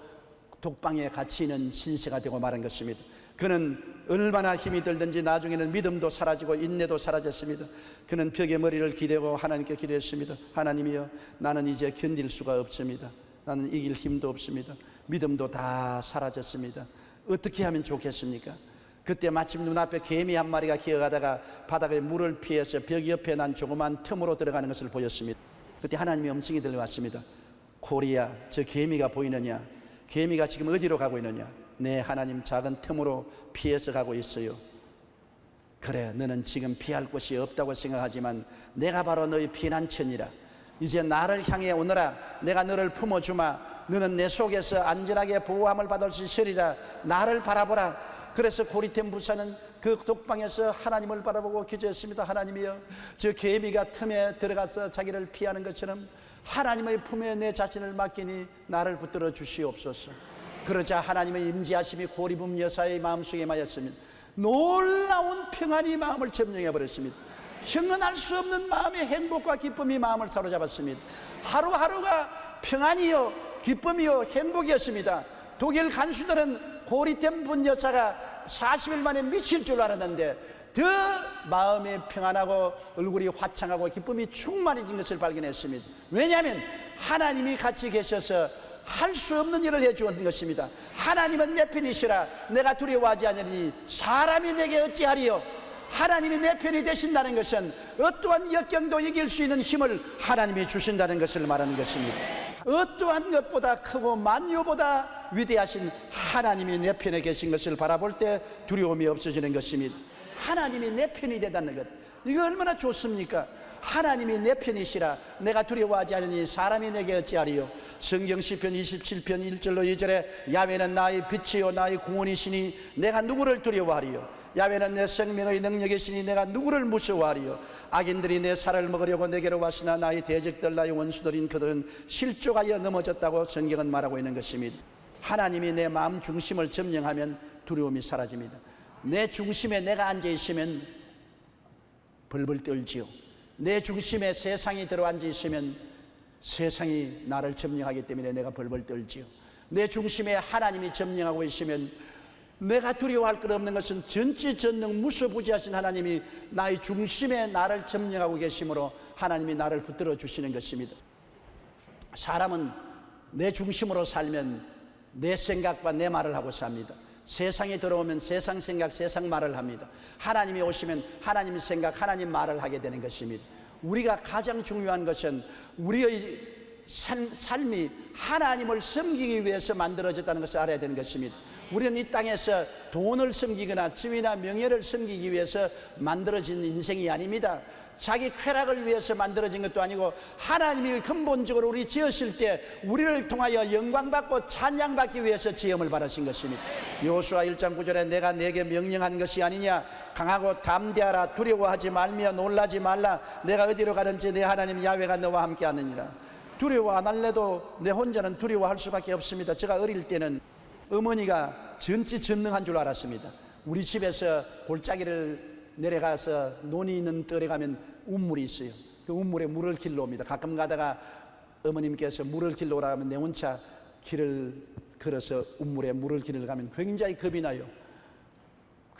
독방에 갇히는 신세가 되고 말한 것입니다. 그는 얼마나 힘이 들든지 나중에는 믿음도 사라지고 인내도 사라졌습니다. 그는 벽에 머리를 기대고 하나님께 기도했습니다. 하나님이여 나는 이제 견딜 수가 없습니다. 나는 이길 힘도 없습니다. 믿음도 다 사라졌습니다. 어떻게 하면 좋겠습니까? 그때 마침 눈앞에 개미 한 마리가 기어가다가 바닥에 물을 피해서 벽 옆에 난 조그만 틈으로 들어가는 것을 보였습니다. 그때 하나님의 음성이 들려왔습니다. 코리야 저 개미가 보이느냐? 개미가 지금 어디로 가고 있느냐? 네 하나님 작은 틈으로 피해서 가고 있어요. 그래 너는 지금 피할 곳이 없다고 생각하지만 내가 바로 너희 피난처니라. 이제 나를 향해 오너라. 내가 너를 품어주마. 너는 내 속에서 안전하게 보호함을 받을 수 있으리라. 나를 바라보라. 그래서 고리텐 부사는 그 독방에서 하나님을 바라보고 기도했습니다. 하나님이여 저 개미가 틈에 들어가서 자기를 피하는 것처럼 하나님의 품에 내 자신을 맡기니 나를 붙들어 주시옵소서. 그러자 하나님의 임재하심이 고리붐 여사의 마음속에 임하였습니다. 놀라운 평안이 마음을 점령해 버렸습니다. 형언할 수 없는 마음의 행복과 기쁨이 마음을 사로잡았습니다. 하루하루가 평안이요 기쁨이요 행복이었습니다. 독일 간수들은 고리템 분 여사가 40일 만에 미칠 줄 알았는데 더 마음이 평안하고 얼굴이 화창하고 기쁨이 충만해진 것을 발견했습니다. 왜냐하면 하나님이 같이 계셔서 할 수 없는 일을 해주는 것입니다. 하나님은 내 편이시라 내가 두려워하지 않으니 사람이 내게 어찌하리요. 하나님이 내 편이 되신다는 것은 어떠한 역경도 이길 수 있는 힘을 하나님이 주신다는 것을 말하는 것입니다. 어떠한 것보다 크고 만유보다 위대하신 하나님이 내 편에 계신 것을 바라볼 때 두려움이 없어지는 것입니다. 하나님이 내 편이 되다는 것, 이거 얼마나 좋습니까? 하나님이 내 편이시라 내가 두려워하지 않으니 사람이 내게 어찌하리요. 성경 시편 27편 1절로 2절에 야훼는 나의 빛이요 나의 구원이시니 내가 누구를 두려워하리요. 야훼는 내 생명의 능력이시니 내가 누구를 무서워하리요. 악인들이 내 살을 먹으려고 내게로 왔으나 나의 대적들 나의 원수들인 그들은 실족하여 넘어졌다고 성경은 말하고 있는 것입니다. 하나님이 내 마음 중심을 점령하면 두려움이 사라집니다. 내 중심에 내가 앉아있으면 벌벌 떨지요. 내 중심에 세상이 들어앉아 있으면 세상이 나를 점령하기 때문에 내가 벌벌 떨지요. 내 중심에 하나님이 점령하고 있으면 내가 두려워할 것 없는 것은 전지전능 무소부지하신 하나님이 나의 중심에 나를 점령하고 계심으로 하나님이 나를 붙들어 주시는 것입니다. 사람은 내 중심으로 살면 내 생각과 내 말을 하고 삽니다. 세상에 들어오면 세상 생각, 세상 말을 합니다. 하나님이 오시면 하나님 생각, 하나님 말을 하게 되는 것입니다. 우리가 가장 중요한 것은 우리의 삶이 하나님을 섬기기 위해서 만들어졌다는 것을 알아야 되는 것입니다. 우리는 이 땅에서 돈을 섬기거나 지위나 명예를 섬기기 위해서 만들어진 인생이 아닙니다. 자기 쾌락을 위해서 만들어진 것도 아니고 하나님이 근본적으로 우리 지으실 때 우리를 통하여 영광받고 찬양받기 위해서 지음을 받으신 것입니다. 여호수아 1장 9절에 내가 내게 명령한 것이 아니냐. 강하고 담대하라. 두려워하지 말며 놀라지 말라. 내가 어디로 가든지 내 하나님 야훼가 너와 함께 하느니라. 두려워 안 할래도 내 혼자는 두려워할 수밖에 없습니다. 제가 어릴 때는 어머니가 전지전능한 줄 알았습니다. 우리 집에서 골짜기를 내려가서 논이 있는 뜰에 가면 운물이 있어요. 그 운물에 물을 길러 옵니다. 가끔 가다가 어머님께서 물을 길러 오라 하면 내 혼자 길을 걸어서 운물에 물을 길러 가면 굉장히 겁이 나요.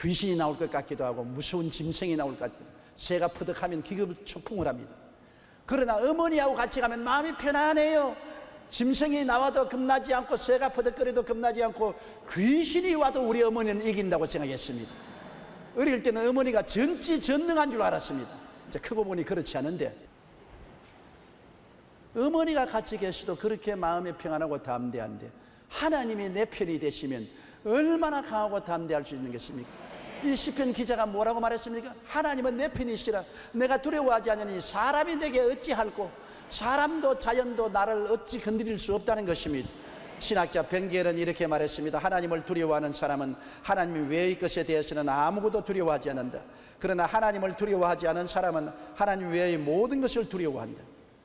귀신이 나올 것 같기도 하고 무서운 짐승이 나올 것 같기도 하고 새가 퍼득하면 기겁초풍을 합니다. 그러나 어머니하고 같이 가면 마음이 편안해요. 짐승이 나와도 겁나지 않고 새가 퍼득거려도 겁나지 않고 귀신이 와도 우리 어머니는 이긴다고 생각했습니다. 어릴 때는 어머니가 전지전능한 줄 알았습니다. 이제 크고 보니 그렇지 않은데 어머니가 같이 계셔도 그렇게 마음이 평안하고 담대한데 하나님이 내 편이 되시면 얼마나 강하고 담대할 수 있는 것입니까? 이 시편 기자가 뭐라고 말했습니까? 하나님은 내 편이시라 내가 두려워하지 않으니 사람이 내게 어찌할꼬. 사람도 자연도 나를 어찌 건드릴 수 없다는 것입니다. 신학자 벤겔은 이렇게 말했습니다. 하나님을 두려워하는 사람은 하나님 외의 것에 대해서는 아무것도 두려워하지 않는다. 그러나 하나님을 두려워하지 않은 사람은 하나님 외의 모든 것을 두려워한다.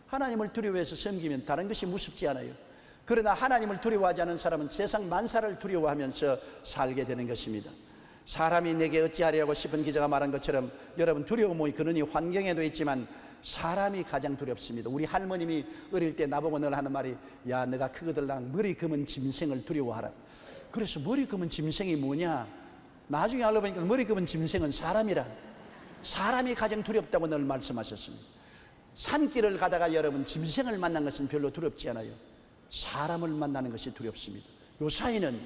하나님을 두려워해서 섬기면 다른 것이 무섭지 않아요. 그러나 하나님을 두려워하지 않은 사람은 세상 만사를 두려워하면서 살게 되는 것입니다. 사람이 내게 어찌하려고 싶은 기자가 말한 것처럼 여러분 두려움의 근원이 환경에도 있지만 사람이 가장 두렵습니다. 우리 할머님이 어릴 때 나보고 늘 하는 말이 야 너가 크거들랑 머리 검은 짐승을 두려워하라. 그래서 머리 검은 짐승이 뭐냐. 나중에 알고 보니까 머리 검은 짐승은 사람이라. 사람이 가장 두렵다고 늘 말씀하셨습니다. 산길을 가다가 여러분 짐승을 만난 것은 별로 두렵지 않아요. 사람을 만나는 것이 두렵습니다. 요사이는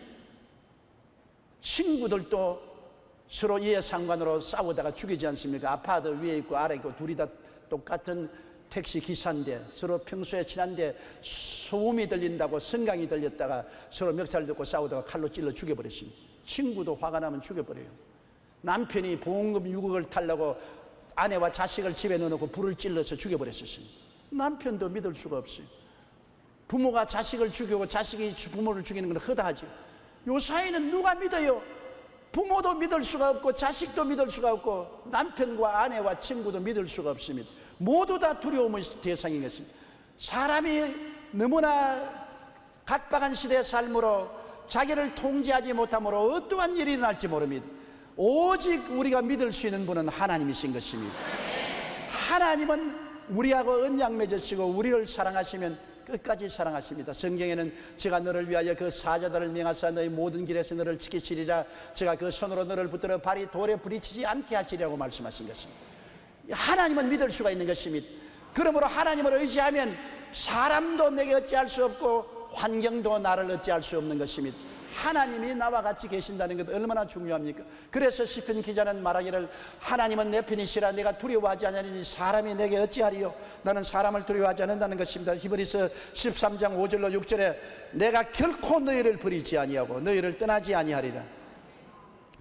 친구들도 서로 이해상관으로 싸우다가 죽이지 않습니까? 아파트 위에 있고 아래 있고 둘이 다 똑같은 택시 기사인데 서로 평소에 친한데 소음이 들린다고 성강이 들렸다가 서로 멱살 잡고 싸우다가 칼로 찔러 죽여버렸습니다. 친구도 화가 나면 죽여버려요. 남편이 보험금 6억을 타려고 아내와 자식을 집에 넣어놓고 불을 찔러서 죽여버렸었습니다. 남편도 믿을 수가 없어요. 부모가 자식을 죽이고 자식이 부모를 죽이는 건 허다하죠. 요 사이는 누가 믿어요? 부모도 믿을 수가 없고 자식도 믿을 수가 없고 남편과 아내와 친구도 믿을 수가 없습니다. 모두 다 두려움의 대상인 것입니다. 사람이 너무나 각박한 시대의 삶으로 자기를 통제하지 못함으로 어떠한 일이 일어날지 모릅니다. 오직 우리가 믿을 수 있는 분은 하나님이신 것입니다. 하나님은 우리하고 언약 맺으시고 우리를 사랑하시면 끝까지 사랑하십니다. 성경에는 제가 너를 위하여 그 사자들을 명하사 너희 모든 길에서 너를 지키시리라. 제가 그 손으로 너를 붙들어 발이 돌에 부딪히지 않게 하시리라고 말씀하신 것입니다. 하나님은 믿을 수가 있는 것입니다. 그러므로 하나님을 의지하면 사람도 내게 어찌할 수 없고 환경도 나를 어찌할 수 없는 것입니다. 하나님이 나와 같이 계신다는 것 얼마나 중요합니까? 그래서 시편 기자는 말하기를 하나님은 내 편이시라 내가 두려워하지 않으니 사람이 내게 어찌하리요. 나는 사람을 두려워하지 않는다는 것입니다. 히브리서 13장 5절로 6절에 내가 결코 너희를 버리지 아니하고 너희를 떠나지 아니하리라.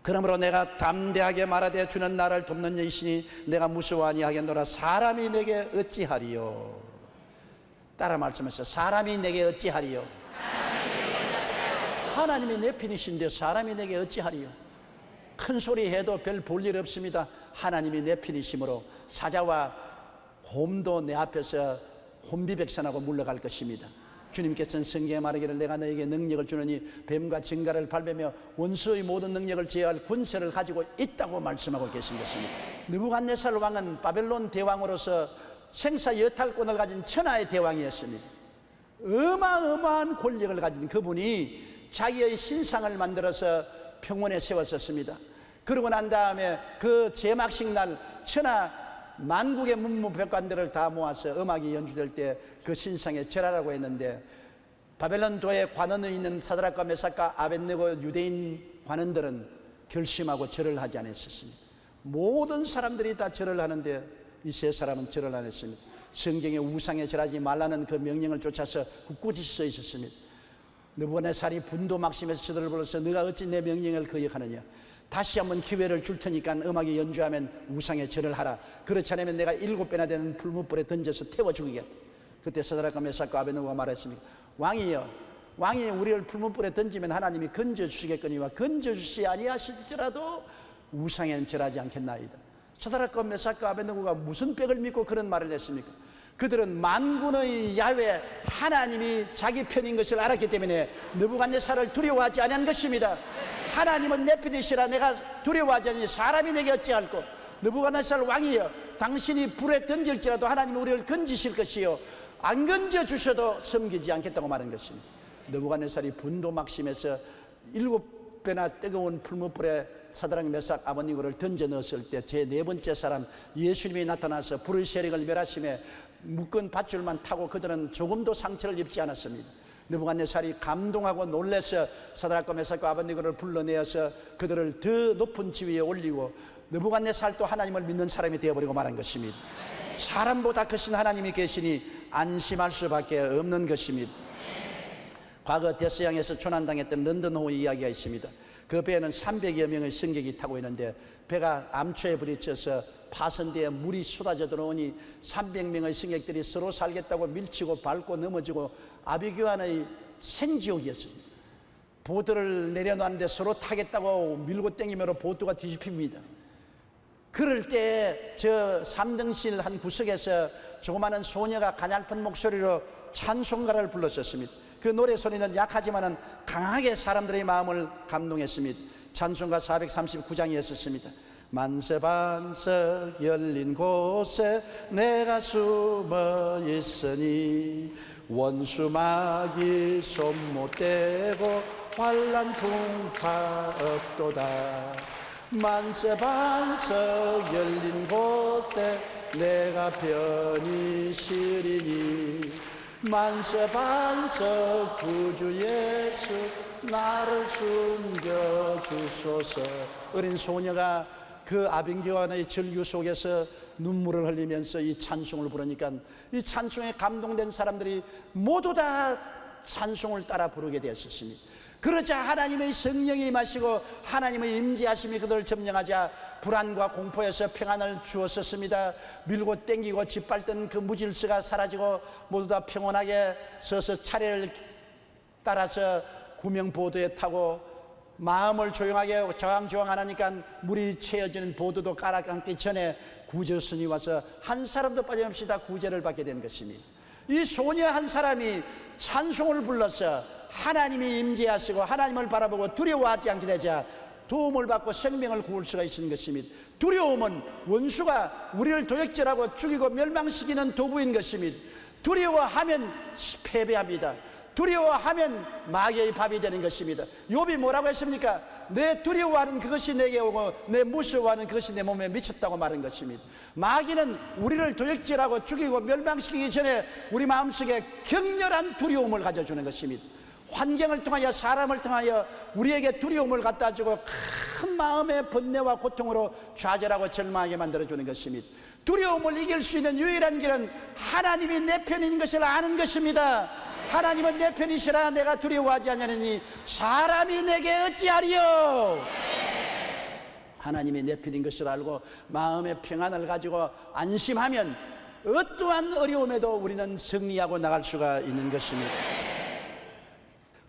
그러므로 내가 담대하게 말하되 주는 나를 돕는 이시니 내가 무서워 아니하겠노라. 사람이 내게 어찌하리요. 따라 말씀하세요. 사람이 내게 어찌하리요. 하나님이 내 편이신데 사람이 내게 어찌하리요. 큰 소리 해도 별 볼 일 없습니다. 하나님이 내 편이시므로 사자와 곰도 내 앞에서 혼비백산하고 물러갈 것입니다. 주님께서는 성경에 말하기를 내가 너에게 능력을 주느니 뱀과 징가를 밟으며 원수의 모든 능력을 제어할 권세를 가지고 있다고 말씀하고 계신 것입니다. 느부갓네살 왕은 바벨론 대왕으로서 생사 여탈권을 가진 천하의 대왕이었습니다. 어마어마한 권력을 가진 그분이 자기의 신상을 만들어서 평원에 세웠었습니다. 그러고 난 다음에 그 제막식 날 천하 만국의 문무백관들을 다 모아서 음악이 연주될 때 그 신상에 절하라고 했는데 바벨론 도의 관원에 있는 사드락과 메삭과 아벳네고 유대인 관원들은 결심하고 절을 하지 않았었습니다. 모든 사람들이 다 절을 하는데 이 세 사람은 절을 안 했습니다. 성경에 우상에 절하지 말라는 그 명령을 쫓아서 굳굳이 써 있었습니다. 느부갓네살이 분도 막심에서 저들을 불러서 너가 어찌 내 명령을 거역하느냐. 다시 한번 기회를 줄 테니까 음악이 연주하면 우상에 절을 하라. 그렇지 않으면 내가 7배나 되는 풀무불에 던져서 태워 죽이겠다. 그때 사드락과 메삭과 아벳네고가 말했습니다. 왕이여, 왕이 우리를 풀무불에 던지면 하나님이 건져주시겠거니와 건져주시 아니하실지라도 우상에는 절하지 않겠나이다. 사드락과 메삭과 아벳네고가 무슨 빽을 믿고 그런 말을 했습니까? 그들은 만군의 야훼 하나님이 자기 편인 것을 알았기 때문에 느부갓네살을 두려워하지 않은 것입니다. 하나님은 내 편이시라 내가 두려워하지 않으니 사람이 내게 어찌할꼬. 느부갓네살 왕이여, 당신이 불에 던질지라도 하나님이 우리를 건지실 것이요 안 건져주셔도 섬기지 않겠다고 말한 것입니다. 느부갓네살이 분도 막심에서 7배나 뜨거운 풀무불에 사드락 메삭 아벳네고를 던져 넣었을 때 제 네 번째 사람 예수님이 나타나서 불의 세력을 멸하심에 묶은 밧줄만 타고 그들은 조금도 상처를 입지 않았습니다. 느부갓네살이 감동하고 놀라서 사드락과 메삭과 아벳네고를 불러내어서 그들을 더 높은 지위에 올리고 느부갓네살도 하나님을 믿는 사람이 되어버리고 말한 것입니다. 사람보다 크신 하나님이 계시니 안심할 수밖에 없는 것입니다. 과거 데스양에서 조난당했던 런던호의 이야기가 있습니다. 그 배에는 300여 명의 승객이 타고 있는데 배가 암초에 부딪혀서 파선대에 물이 쏟아져 들어오니 300명의 승객들이 서로 살겠다고 밀치고 밟고 넘어지고 아비규환의 생지옥이었습니다. 보트를 내려놨는데 서로 타겠다고 밀고 땡기며 보트가 뒤집힙니다. 그럴 때 저 3등실 한 구석에서 조그마한 소녀가 가냘픈 목소리로 찬송가를 불렀었습니다. 그 노래 소리는 약하지만은 강하게 사람들의 마음을 감동했습니다. 찬송가 439장이었습니다. 만세반석 열린 곳에 내가 숨어 있으니 원수마귀 손 못 대고 환난 풍파 없도다. 만세반석 열린 곳에 내가 편히 쉬리니 만세반석 구주 예수 나를 숨겨주소서. 어린 소녀가 그 아빙교환의 절규 속에서 눈물을 흘리면서 이 찬송을 부르니까 이 찬송에 감동된 사람들이 모두 다 찬송을 따라 부르게 되었습니다. 그러자 하나님의 성령이 임하시고 하나님의 임재하심이 그들을 점령하자 불안과 공포에서 평안을 주었었습니다. 밀고 땡기고 짓밟던 그 무질서가 사라지고 모두 다 평온하게 서서 차례를 따라서 구명보도에 타고 마음을 조용하게 저항조항 안 하니까 물이 채워지는 보도도 깔아앉기 전에 구제순이 와서 한 사람도 빠짐없이 다 구제를 받게 된 것입니다. 이 소녀 한 사람이 찬송을 불러서 하나님이 임재하시고 하나님을 바라보고 두려워하지 않게 되자 도움을 받고 생명을 구할 수가 있는 것입니다. 두려움은 원수가 우리를 도적질하고 죽이고 멸망시키는 도구인 것입니다. 두려워하면 패배합니다. 두려워하면 마귀의 밥이 되는 것입니다. 욥이 뭐라고 했습니까? 내 두려워하는 그것이 내게 오고 내 무서워하는 그것이 내 몸에 미쳤다고 말한 것입니다. 마귀는 우리를 도적질하고 죽이고 멸망시키기 전에 우리 마음속에 격렬한 두려움을 가져주는 것입니다. 환경을 통하여 사람을 통하여 우리에게 두려움을 갖다 주고 큰 마음의 번뇌와 고통으로 좌절하고 절망하게 만들어주는 것입니다. 두려움을 이길 수 있는 유일한 길은 하나님이 내 편인 것을 아는 것입니다. 하나님은 내 편이시라 내가 두려워하지 아니하느니 사람이 내게 어찌하리요. 하나님이 내 편인 것을 알고 마음의 평안을 가지고 안심하면 어떠한 어려움에도 우리는 승리하고 나갈 수가 있는 것입니다.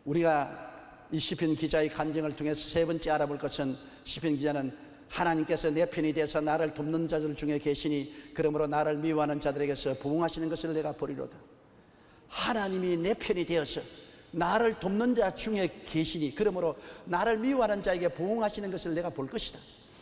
우리가 이 시편 기자의 간증을 통해서 세 번째 알아볼 것은, 시편 기자는 하나님께서 내 편이 되어서 나를 돕는 자들 중에 계시니 그러므로 나를 미워하는 자들에게서 부응하시는 것을 내가 보리로다. 하나님이 내 편이 되어서 나를 돕는 자 중에 계시니 그러므로 나를 미워하는 자에게 부응하시는 것을 내가 볼 것이다.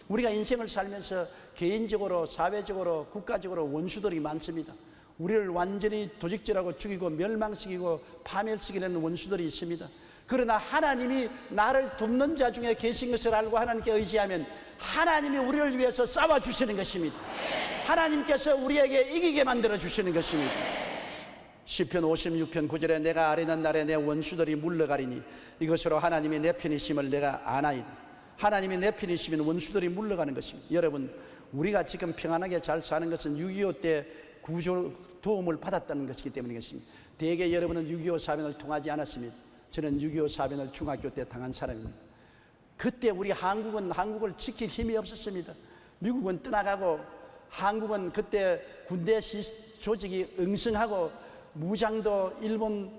우리가 인생을 살면서 개인적으로 사회적으로 국가적으로 원수들이 많습니다. 우리를 완전히 도적질하고 죽이고 멸망시키고 파멸시키는 원수들이 있습니다. 그러나 하나님이 나를 돕는 자 중에 계신 것을 알고 하나님께 의지하면 하나님이 우리를 위해서 싸워주시는 것입니다. 하나님께서 우리에게 이기게 만들어 주시는 것입니다. 시편 56편 9절에 내가 아뢰는 날에 내 원수들이 물러가리니 이것으로 하나님이 내 편이심을 내가 아나이다. 하나님이 내 편이시면 원수들이 물러가는 것입니다. 여러분, 우리가 지금 평안하게 잘 사는 것은 6.25 때 구조 도움을 받았다는 것이기 때문이겠습니다. 대개 여러분은 6.25 사변을 통하지 않았습니다. 저는 6.25 사변을 중학교 때 당한 사람입니다. 그때 우리 한국은 한국을 지킬 힘이 없었습니다. 미국은 떠나가고 한국은 그때 군대 조직이 응성하고 무장도 일본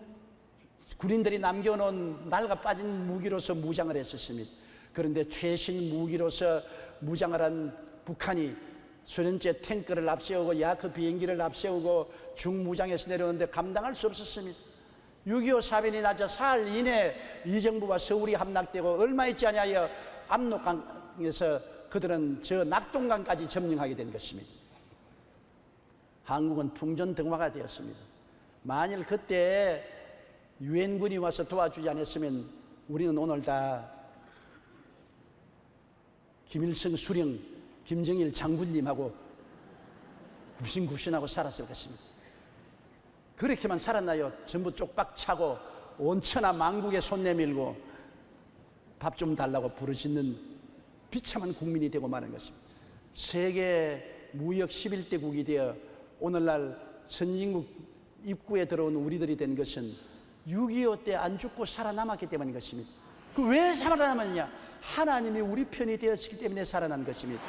군인들이 남겨놓은 낡아 빠진 무기로서 무장을 했었습니다. 그런데 최신 무기로서 무장을 한 북한이 소련제 탱크를 앞세우고 야크 비행기를 앞세우고 중무장에서 내려오는데 감당할 수 없었습니다. 6.25 사변이 나자 사흘 이내 이 정부와 서울이 함락되고 얼마 있지 아니하여 압록강에서 그들은 저 낙동강까지 점령하게 된 것입니다. 한국은 풍전등화가 되었습니다. 만일 그때 유엔군이 와서 도와주지 않았으면 우리는 오늘 다 김일성 수령, 김정일 장군님하고 굽신굽신하고 살았을 것입니다. 그렇게만 살았나요? 전부 쪽박 차고 온천하 만국에 손 내밀고 밥 좀 달라고 부르짖는 비참한 국민이 되고 마는 것입니다. 세계 무역 11대국이 되어 오늘날 선진국 입구에 들어온 우리들이 된 것은 6.25 때 안 죽고 살아남았기 때문인 것입니다. 그 왜 살아남았냐? 하나님이 우리 편이 되었기 때문에 살아난 것입니다.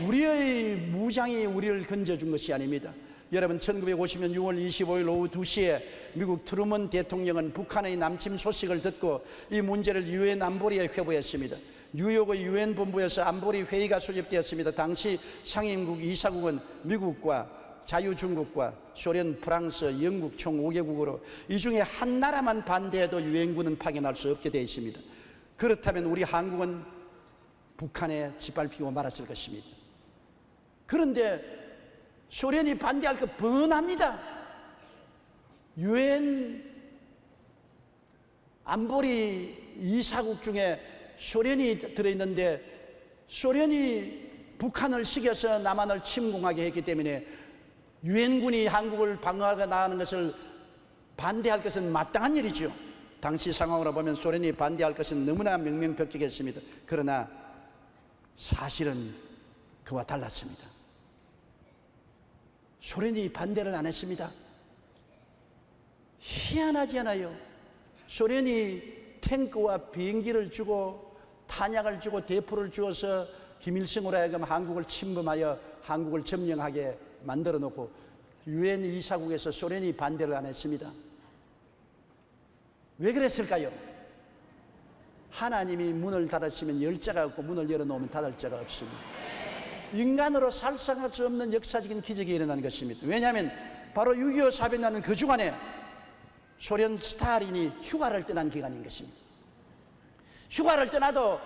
우리의 무장이 우리를 건져준 것이 아닙니다. 여러분, 1950년 6월 25일 오후 2시에 미국 트루먼 대통령은 북한의 남침 소식을 듣고 이 문제를 유엔 안보리에 회부했습니다. 뉴욕의 유엔 본부에서 안보리 회의가 소집되었습니다. 당시 상임국 이사국은 미국과 자유중국과 소련, 프랑스, 영국 총 5개국으로 이 중에 한 나라만 반대해도 유엔군은 파견할 수 없게 되어 있습니다. 그렇다면 우리 한국은 북한에 짓밟히고 말았을 것입니다. 그런데 소련이 반대할 것 뻔합니다. 유엔 안보리 이사국 중에 소련이 들어있는데 소련이 북한을 시켜서 남한을 침공하게 했기 때문에 유엔군이 한국을 방어하고 나가는 것을 반대할 것은 마땅한 일이죠. 당시 상황으로 보면 소련이 반대할 것은 너무나 명명백백했습니다. 그러나 사실은 그와 달랐습니다. 소련이 반대를 안 했습니다. 희한하지 않아요? 소련이 탱크와 비행기를 주고 탄약을 주고 대포를 주어서 김일성으로 하여금 한국을 침범하여 한국을 점령하게 만들어 놓고 유엔 이사국에서 소련이 반대를 안 했습니다. 왜 그랬을까요? 하나님이 문을 닫으시면 열 자가 없고 문을 열어놓으면 닫을 자가 없습니다. 인간으로 살상할 수 없는 역사적인 기적이 일어난 것입니다. 왜냐하면 바로 6.25 사변 나는 그 주간에 소련 스탈린이 휴가를 떠난 기간인 것입니다. 휴가를 떠나도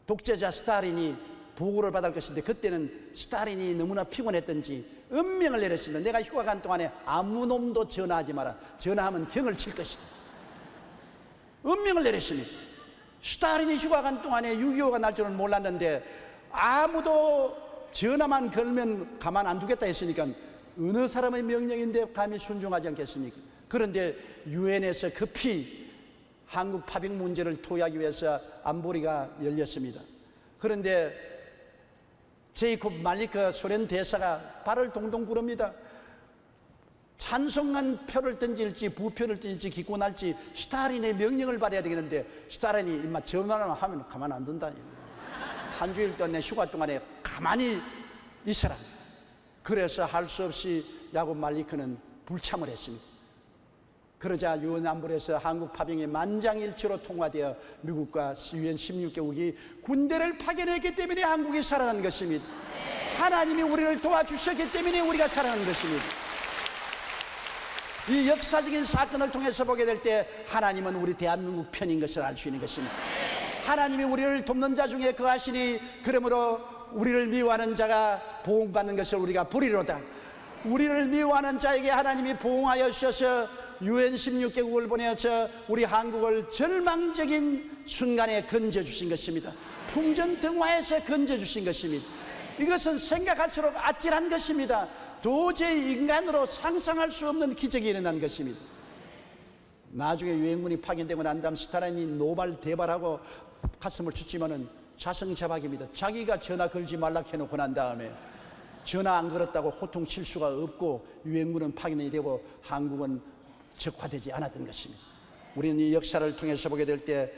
독재자 스탈린이 보고를 받을 것인데, 그때는 스탈린이 너무나 피곤했던지 은명을 내렸습니다. 내가 휴가 간 동안에 아무 놈도 전화하지 마라. 전화하면 경을 칠 것이다. 은명을 내렸습니다. 스탈린이 휴가 간 동안에 6.25가 날 줄은 몰랐는데 아무도 전화만 걸면 가만 안 두겠다 했으니까 어느 사람의 명령인데 감히 순종하지 않겠습니까? 그런데 유엔에서 급히 한국 파병 문제를 토의하기 위해서 안보리가 열렸습니다. 그런데 제이콥 말리크 소련 대사가 발을 동동 구릅니다. 찬송한 표를 던질지 부표를 던질지 기권할지 스탈린의 명령을 받아야 되겠는데, 스탈린이 임마 전화만 하면 가만 안 둔다. 한 주일 동안 휴가 동안에 가만히 있어라. 그래서 할 수 없이 야곱 말리크는 불참을 했습니다. 그러자 유엔 안보리에서 한국 파병이 만장일치로 통과되어 미국과 유엔 16개국이 군대를 파견했기 때문에 한국이 살아난 것입니다. 하나님이 우리를 도와주셨기 때문에 우리가 살아난 것입니다. 이 역사적인 사건을 통해서 보게 될 때 하나님은 우리 대한민국 편인 것을 알 수 있는 것입니다. 하나님이 우리를 돕는 자 중에 거하시니 그러므로 우리를 미워하는 자가 보응받는 것을 우리가 보리로다. 우리를 미워하는 자에게 하나님이 보응하여 주셔서 유엔 16개국을 보내어서 우리 한국을 절망적인 순간에 건져주신 것입니다. 풍전등화에서 건져주신 것입니다. 이것은 생각할수록 아찔한 것입니다. 도저히 인간으로 상상할 수 없는 기적이 일어난 것입니다. 나중에 유엔군이 파견되고 난 다음 스탈린이 노발대발하고 가슴을 쳤지만은 자성자박입니다. 자기가 전화 걸지 말라 해놓고 난 다음에 전화 안 걸었다고 호통칠 수가 없고 유엔군은 파견이 되고 한국은 적화되지 않았던 것입니다. 우리는 이 역사를 통해서 보게 될 때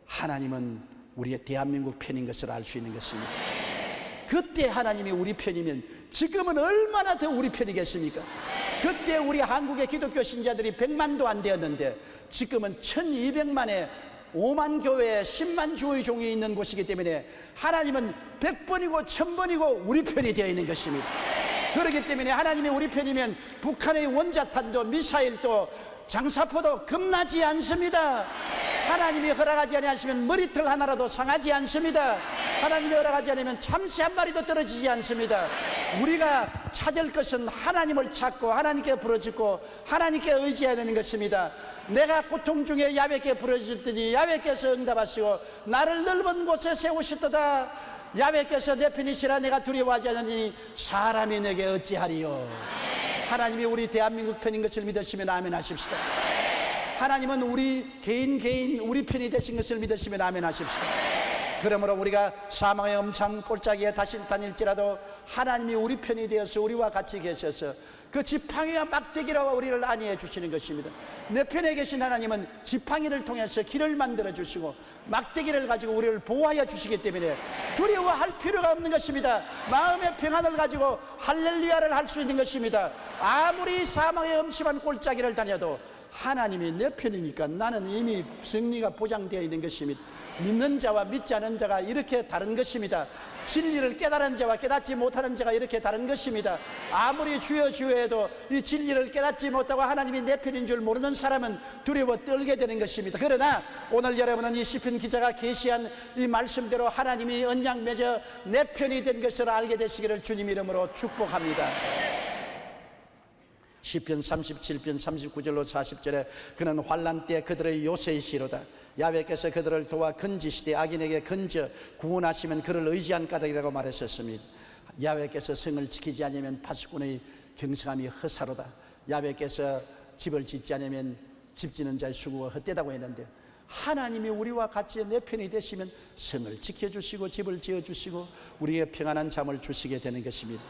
하나님은 우리의 대한민국 편인 것을 알 수 있는 것입니다. 그때 하나님이 우리 편이면 지금은 얼마나 더 우리 편이겠습니까? 그때 우리 한국의 기독교 신자들이 100만도 안 되었는데 지금은 1200만에 5만 교회에 10만 주의 종이 있는 곳이기 때문에 하나님은 100번이고 1000번이고 우리 편이 되어 있는 것입니다. 그렇기 때문에 하나님이 우리 편이면 북한의 원자탄도 미사일도 장사포도 겁나지 않습니다. 하나님이 허락하지 아니하시면 머리털 하나라도 상하지 않습니다. 하나님이 허락하지 않으면 참새 한 마리도 떨어지지 않습니다. 우리가 찾을 것은 하나님을 찾고 하나님께 부르짖고 하나님께 의지해야 되는 것입니다. 내가 고통 중에 야훼께 부르짖더니 야훼께서 응답하시고 나를 넓은 곳에 세우셨도다. 야훼께서 내 편이시라 내가 두려워하지 않으니 사람이 내게 어찌하리요. 하나님이 우리 대한민국 편인 것을 믿으시면 아멘 하십시다. 하나님은 우리 개인 우리 편이 되신 것을 믿으시면 아멘 하십시다. 그러므로 우리가 사망의 엄청 골짜기에 다시 다닐지라도 하나님이 우리 편이 되어서 우리와 같이 계셔서 그 지팡이와 막대기로 우리를 안위해 주시는 것입니다. 내 편에 계신 하나님은 지팡이를 통해서 길을 만들어 주시고 막대기를 가지고 우리를 보호하여 주시기 때문에 두려워할 필요가 없는 것입니다. 마음의 평안을 가지고 할렐루야를 할 수 있는 것입니다. 아무리 사망의 엄심한 골짜기를 다녀도 하나님이 내 편이니까 나는 이미 승리가 보장되어 있는 것입니다. 믿는 자와 믿지 않은 자가 이렇게 다른 것입니다. 진리를 깨달은 자와 깨닫지 못하는 자가 이렇게 다른 것입니다. 아무리 주여 주여 해도 이 진리를 깨닫지 못하고 하나님이 내 편인 줄 모르는 사람은 두려워 떨게 되는 것입니다. 그러나 오늘 여러분은 이 시편 기자가 계시한 이 말씀대로 하나님이 언약 맺어 내 편이 된 것을 알게 되시기를 주님 이름으로 축복합니다. 시편 37편 39절로 40절에 그는 환난 때 그들의 요새이시로다. 야훼께서 그들을 도와 건지시되 악인에게 건져 구원하시면 그를 의지한 까닭이라고 말했었습니다. 야훼께서 성을 지키지 않으면 파수꾼의 경성함이 허사로다. 야훼께서 집을 짓지 않으면 집짓는 자의 수고가 헛되다고 했는데 하나님이 우리와 같이 내 편이 되시면 성을 지켜주시고 집을 지어주시고 우리에게 평안한 잠을 주시게 되는 것입니다.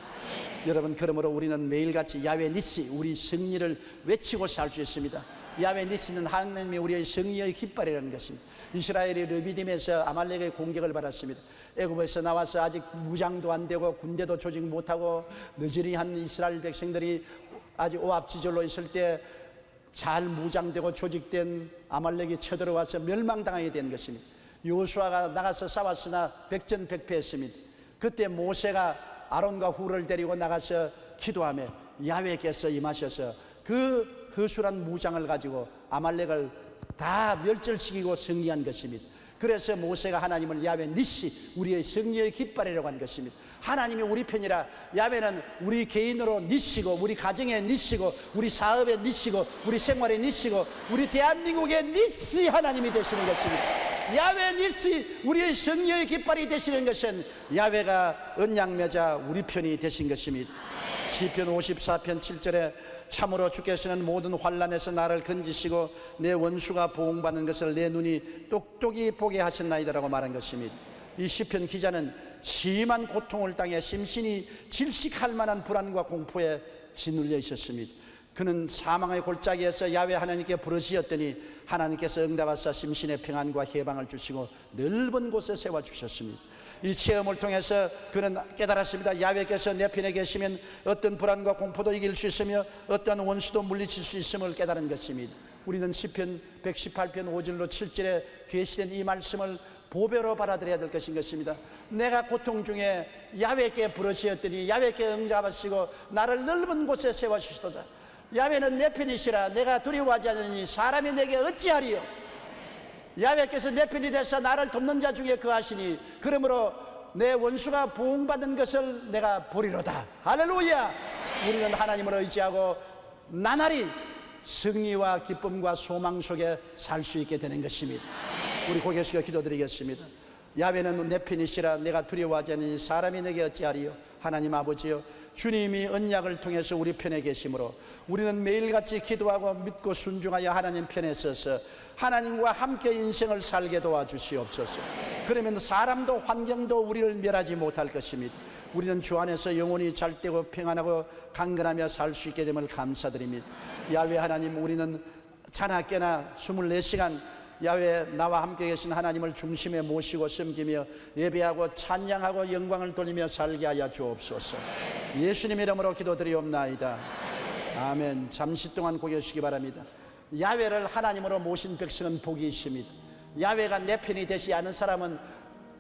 여러분, 그러므로 우리는 매일같이 야훼 니시, 우리 승리를 외치고 살 수 있습니다. 야훼 니시는 하나님이 우리의 승리의 깃발이라는 것입니다. 이스라엘이 르비딤에서 아말렉의 공격을 받았습니다. 애굽에서 나와서 아직 무장도 안 되고 군대도 조직 못하고 느지리한 이스라엘 백성들이 아직 오합지졸로 있을 때 잘 무장되고 조직된 아말렉이 쳐들어와서 멸망당하게 된 것입니다. 여호수아가 나가서 싸웠으나 백전백패했습니다. 그때 모세가 아론과 훌을 데리고 나가서 기도하며 야훼께서 임하셔서 그 허술한 무장을 가지고 아말렉을 다 멸절시키고 승리한 것입니다. 그래서 모세가 하나님을 야훼 니시, 우리의 승리의 깃발이라고 한 것입니다. 하나님이 우리 편이라 야훼는 우리 개인으로 니시고, 우리 가정의 니시고, 우리 사업의 니시고, 우리 생활의 니시고, 우리 대한민국의 니시 하나님이 되시는 것입니다. 야훼 니시, 우리의 승리의 깃발이 되시는 것은 야훼가 언약 맺어 우리 편이 되신 것입니다. 시편 54편 7절에 참으로 주께서는 모든 환난에서 나를 건지시고 내 원수가 보응받는 것을 내 눈이 똑똑히 보게 하셨나이다라고 말한 것입니다. 이 시편 기자는 심한 고통을 당해 심신이 질식할 만한 불안과 공포에 짓눌려 있었습니다. 그는 사망의 골짜기에서 야훼 하나님께 부르짖었더니 하나님께서 응답하사 심신의 평안과 해방을 주시고 넓은 곳에 세워주셨습니다. 이 체험을 통해서 그는 깨달았습니다. 야훼께서 내 편에 계시면 어떤 불안과 공포도 이길 수 있으며 어떤 원수도 물리칠 수 있음을 깨달은 것입니다. 우리는 시편 118편 5절로 7절에 계시된 이 말씀을 보배로 받아들여야 될 것입니다. 내가 고통 중에 야훼께 부르짖었더니 야훼께 응답하시고 나를 넓은 곳에 세워주시도다. 야훼는 내 편이시라 내가 두려워하지 않으니 사람이 내게 어찌하리요. 야훼께서 내 편이 되사 나를 돕는 자 중에 거하시니 그러므로 내 원수가 보응받는 것을 내가 보리로다. 할렐루야. 우리는 하나님을 의지하고 나날이 승리와 기쁨과 소망 속에 살 수 있게 되는 것입니다. 우리 고개 숙여 기도드리겠습니다. 야훼는 내 편이시라 내가 두려워하지 않으니 사람이 내게 어찌하리요. 하나님 아버지여, 주님이 언약을 통해서 우리 편에 계심으로 우리는 매일같이 기도하고 믿고 순종하여 하나님 편에 서서 하나님과 함께 인생을 살게 도와주시옵소서. 그러면 사람도 환경도 우리를 멸하지 못할 것입니다. 우리는 주 안에서 영원히 잘되고 평안하고 강건하며 살 수 있게 됨을 감사드립니다. 야훼 하나님, 우리는 자나 깨나 24시간 야훼 나와 함께 계신 하나님을 중심에 모시고 섬기며 예배하고 찬양하고 영광을 돌리며 살게 하여 주옵소서. 예수님 이름으로 기도드리옵나이다. 아멘. 잠시 동안 고개 숙이기 바랍니다. 야훼를 하나님으로 모신 백성은 복이 있습니다. 야훼가 내 편이 되지 않은 사람은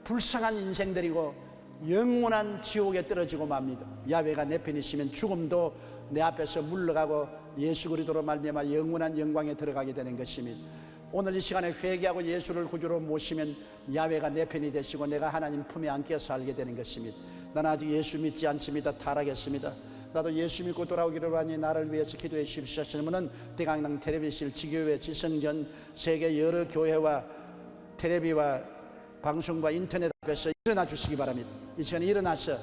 불쌍한 인생들이고 영원한 지옥에 떨어지고 맙니다. 야훼가 내 편이시면 죽음도 내 앞에서 물러가고 예수 그리스도로 말미암아 영원한 영광에 들어가게 되는 것입니다. 오늘 이 시간에 회개하고 예수를 구주로 모시면 야훼가 내 편이 되시고 내가 하나님 품에 안겨 살게 되는 것입니다. 나는 아직 예수 믿지 않습니다. 타락했습니다. 나도 예수 믿고 돌아오기로 하니 나를 위해서 기도해 주십시오 하시는 분은 대강당 텔레비실 지교회 지성전 세계 여러 교회와 텔레비와 방송과 인터넷 앞에서 일어나 주시기 바랍니다. 이 시간에 일어나서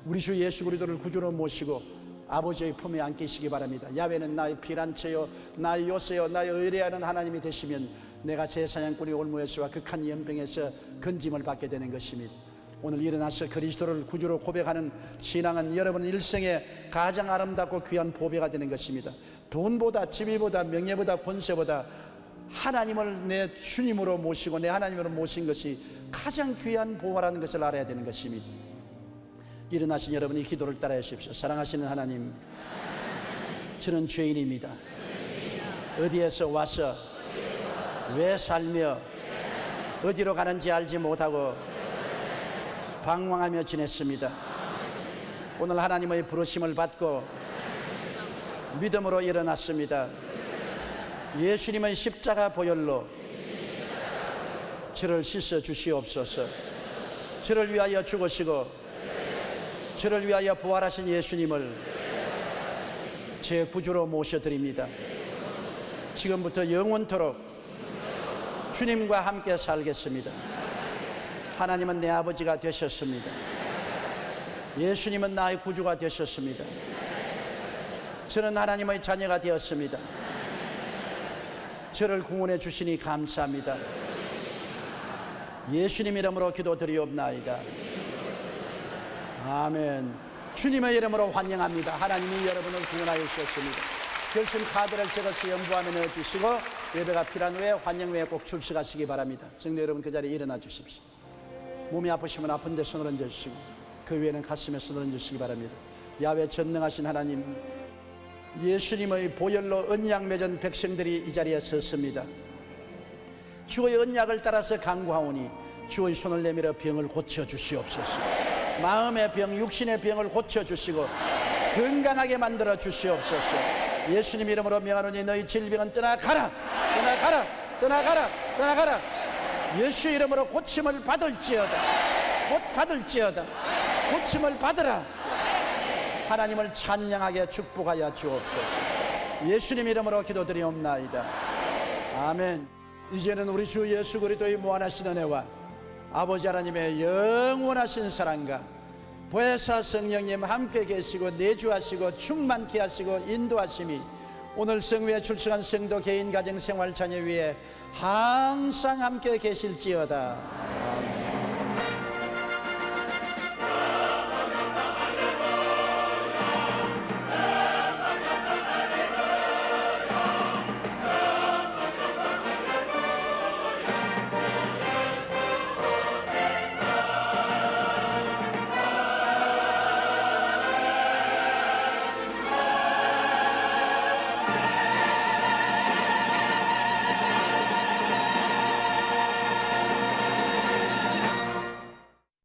우리 주 예수 그리스도를 구주로 모시고 아버지의 품에 안기시기 바랍니다. 야훼는 나의 피난처요 나의 요새요 나의 의뢰하는 하나님이 되시면 내가 제 사냥꾼이 올무에서와 극한 연병에서 건짐을 받게 되는 것입니다. 오늘 일어나서 그리스도를 구주로 고백하는 신앙은 여러분 일생에 가장 아름답고 귀한 보배가 되는 것입니다. 돈보다 지위보다 명예보다 권세보다 하나님을 내 주님으로 모시고 내 하나님으로 모신 것이 가장 귀한 보화라는 것을 알아야 되는 것입니다. 일어나신 여러분이 기도를 따라 하십시오. 사랑하시는 하나님, 저는 죄인입니다. 어디에서 와서 왜 살며 어디로 가는지 알지 못하고 방황하며 지냈습니다. 오늘 하나님의 부르심을 받고 믿음으로 일어났습니다. 예수님의 십자가 보혈로 저를 씻어 주시옵소서. 저를 위하여 죽으시고 저를 위하여 부활하신 예수님을 제 구주로 모셔드립니다. 지금부터 영원토록 주님과 함께 살겠습니다. 하나님은 내 아버지가 되셨습니다. 예수님은 나의 구주가 되셨습니다. 저는 하나님의 자녀가 되었습니다. 저를 구원해 주시니 감사합니다. 예수님 이름으로 기도드리옵나이다. 아멘. 주님의 이름으로 환영합니다. 하나님이 여러분을 구원하여 주셨습니다. 결심 카드를 적어서 연부하며 넣어주시고 예배가 필요한 후에 환영 후에 꼭 출석하시기 바랍니다. 성도 여러분, 그 자리에 일어나 주십시오. 몸이 아프시면 아픈데 손을 얹어주시고 그 위에는 가슴에 손을 얹으시기 바랍니다. 야훼 전능하신 하나님, 예수님의 보혈로 언약 맺은 백성들이 이 자리에 섰습니다. 주의 언약을 따라서 간구하오니 주의 손을 내밀어 병을 고쳐주시옵소서. 마음의 병, 육신의 병을 고쳐주시고 건강하게 만들어 주시옵소서. 예수님 이름으로 명하노니 너희 질병은 떠나가라, 떠나가라, 떠나가라, 떠나가라. 예수 이름으로 고침을 받을지어다. 곧 받을지어다. 고침을 받으라. 하나님을 찬양하게 축복하여 주옵소서. 예수님 이름으로 기도드리옵나이다. 아멘. 이제는 우리 주 예수 그리스도의 무한하신 은혜와 아버지 하나님의 영원하신 사랑과 보혜사 성령님 함께 계시고 내주하시고 충만케 하시고 인도하심이 오늘 성회에 출석한 성도 개인 가정 생활 자녀 위에 항상 함께 계실지어다.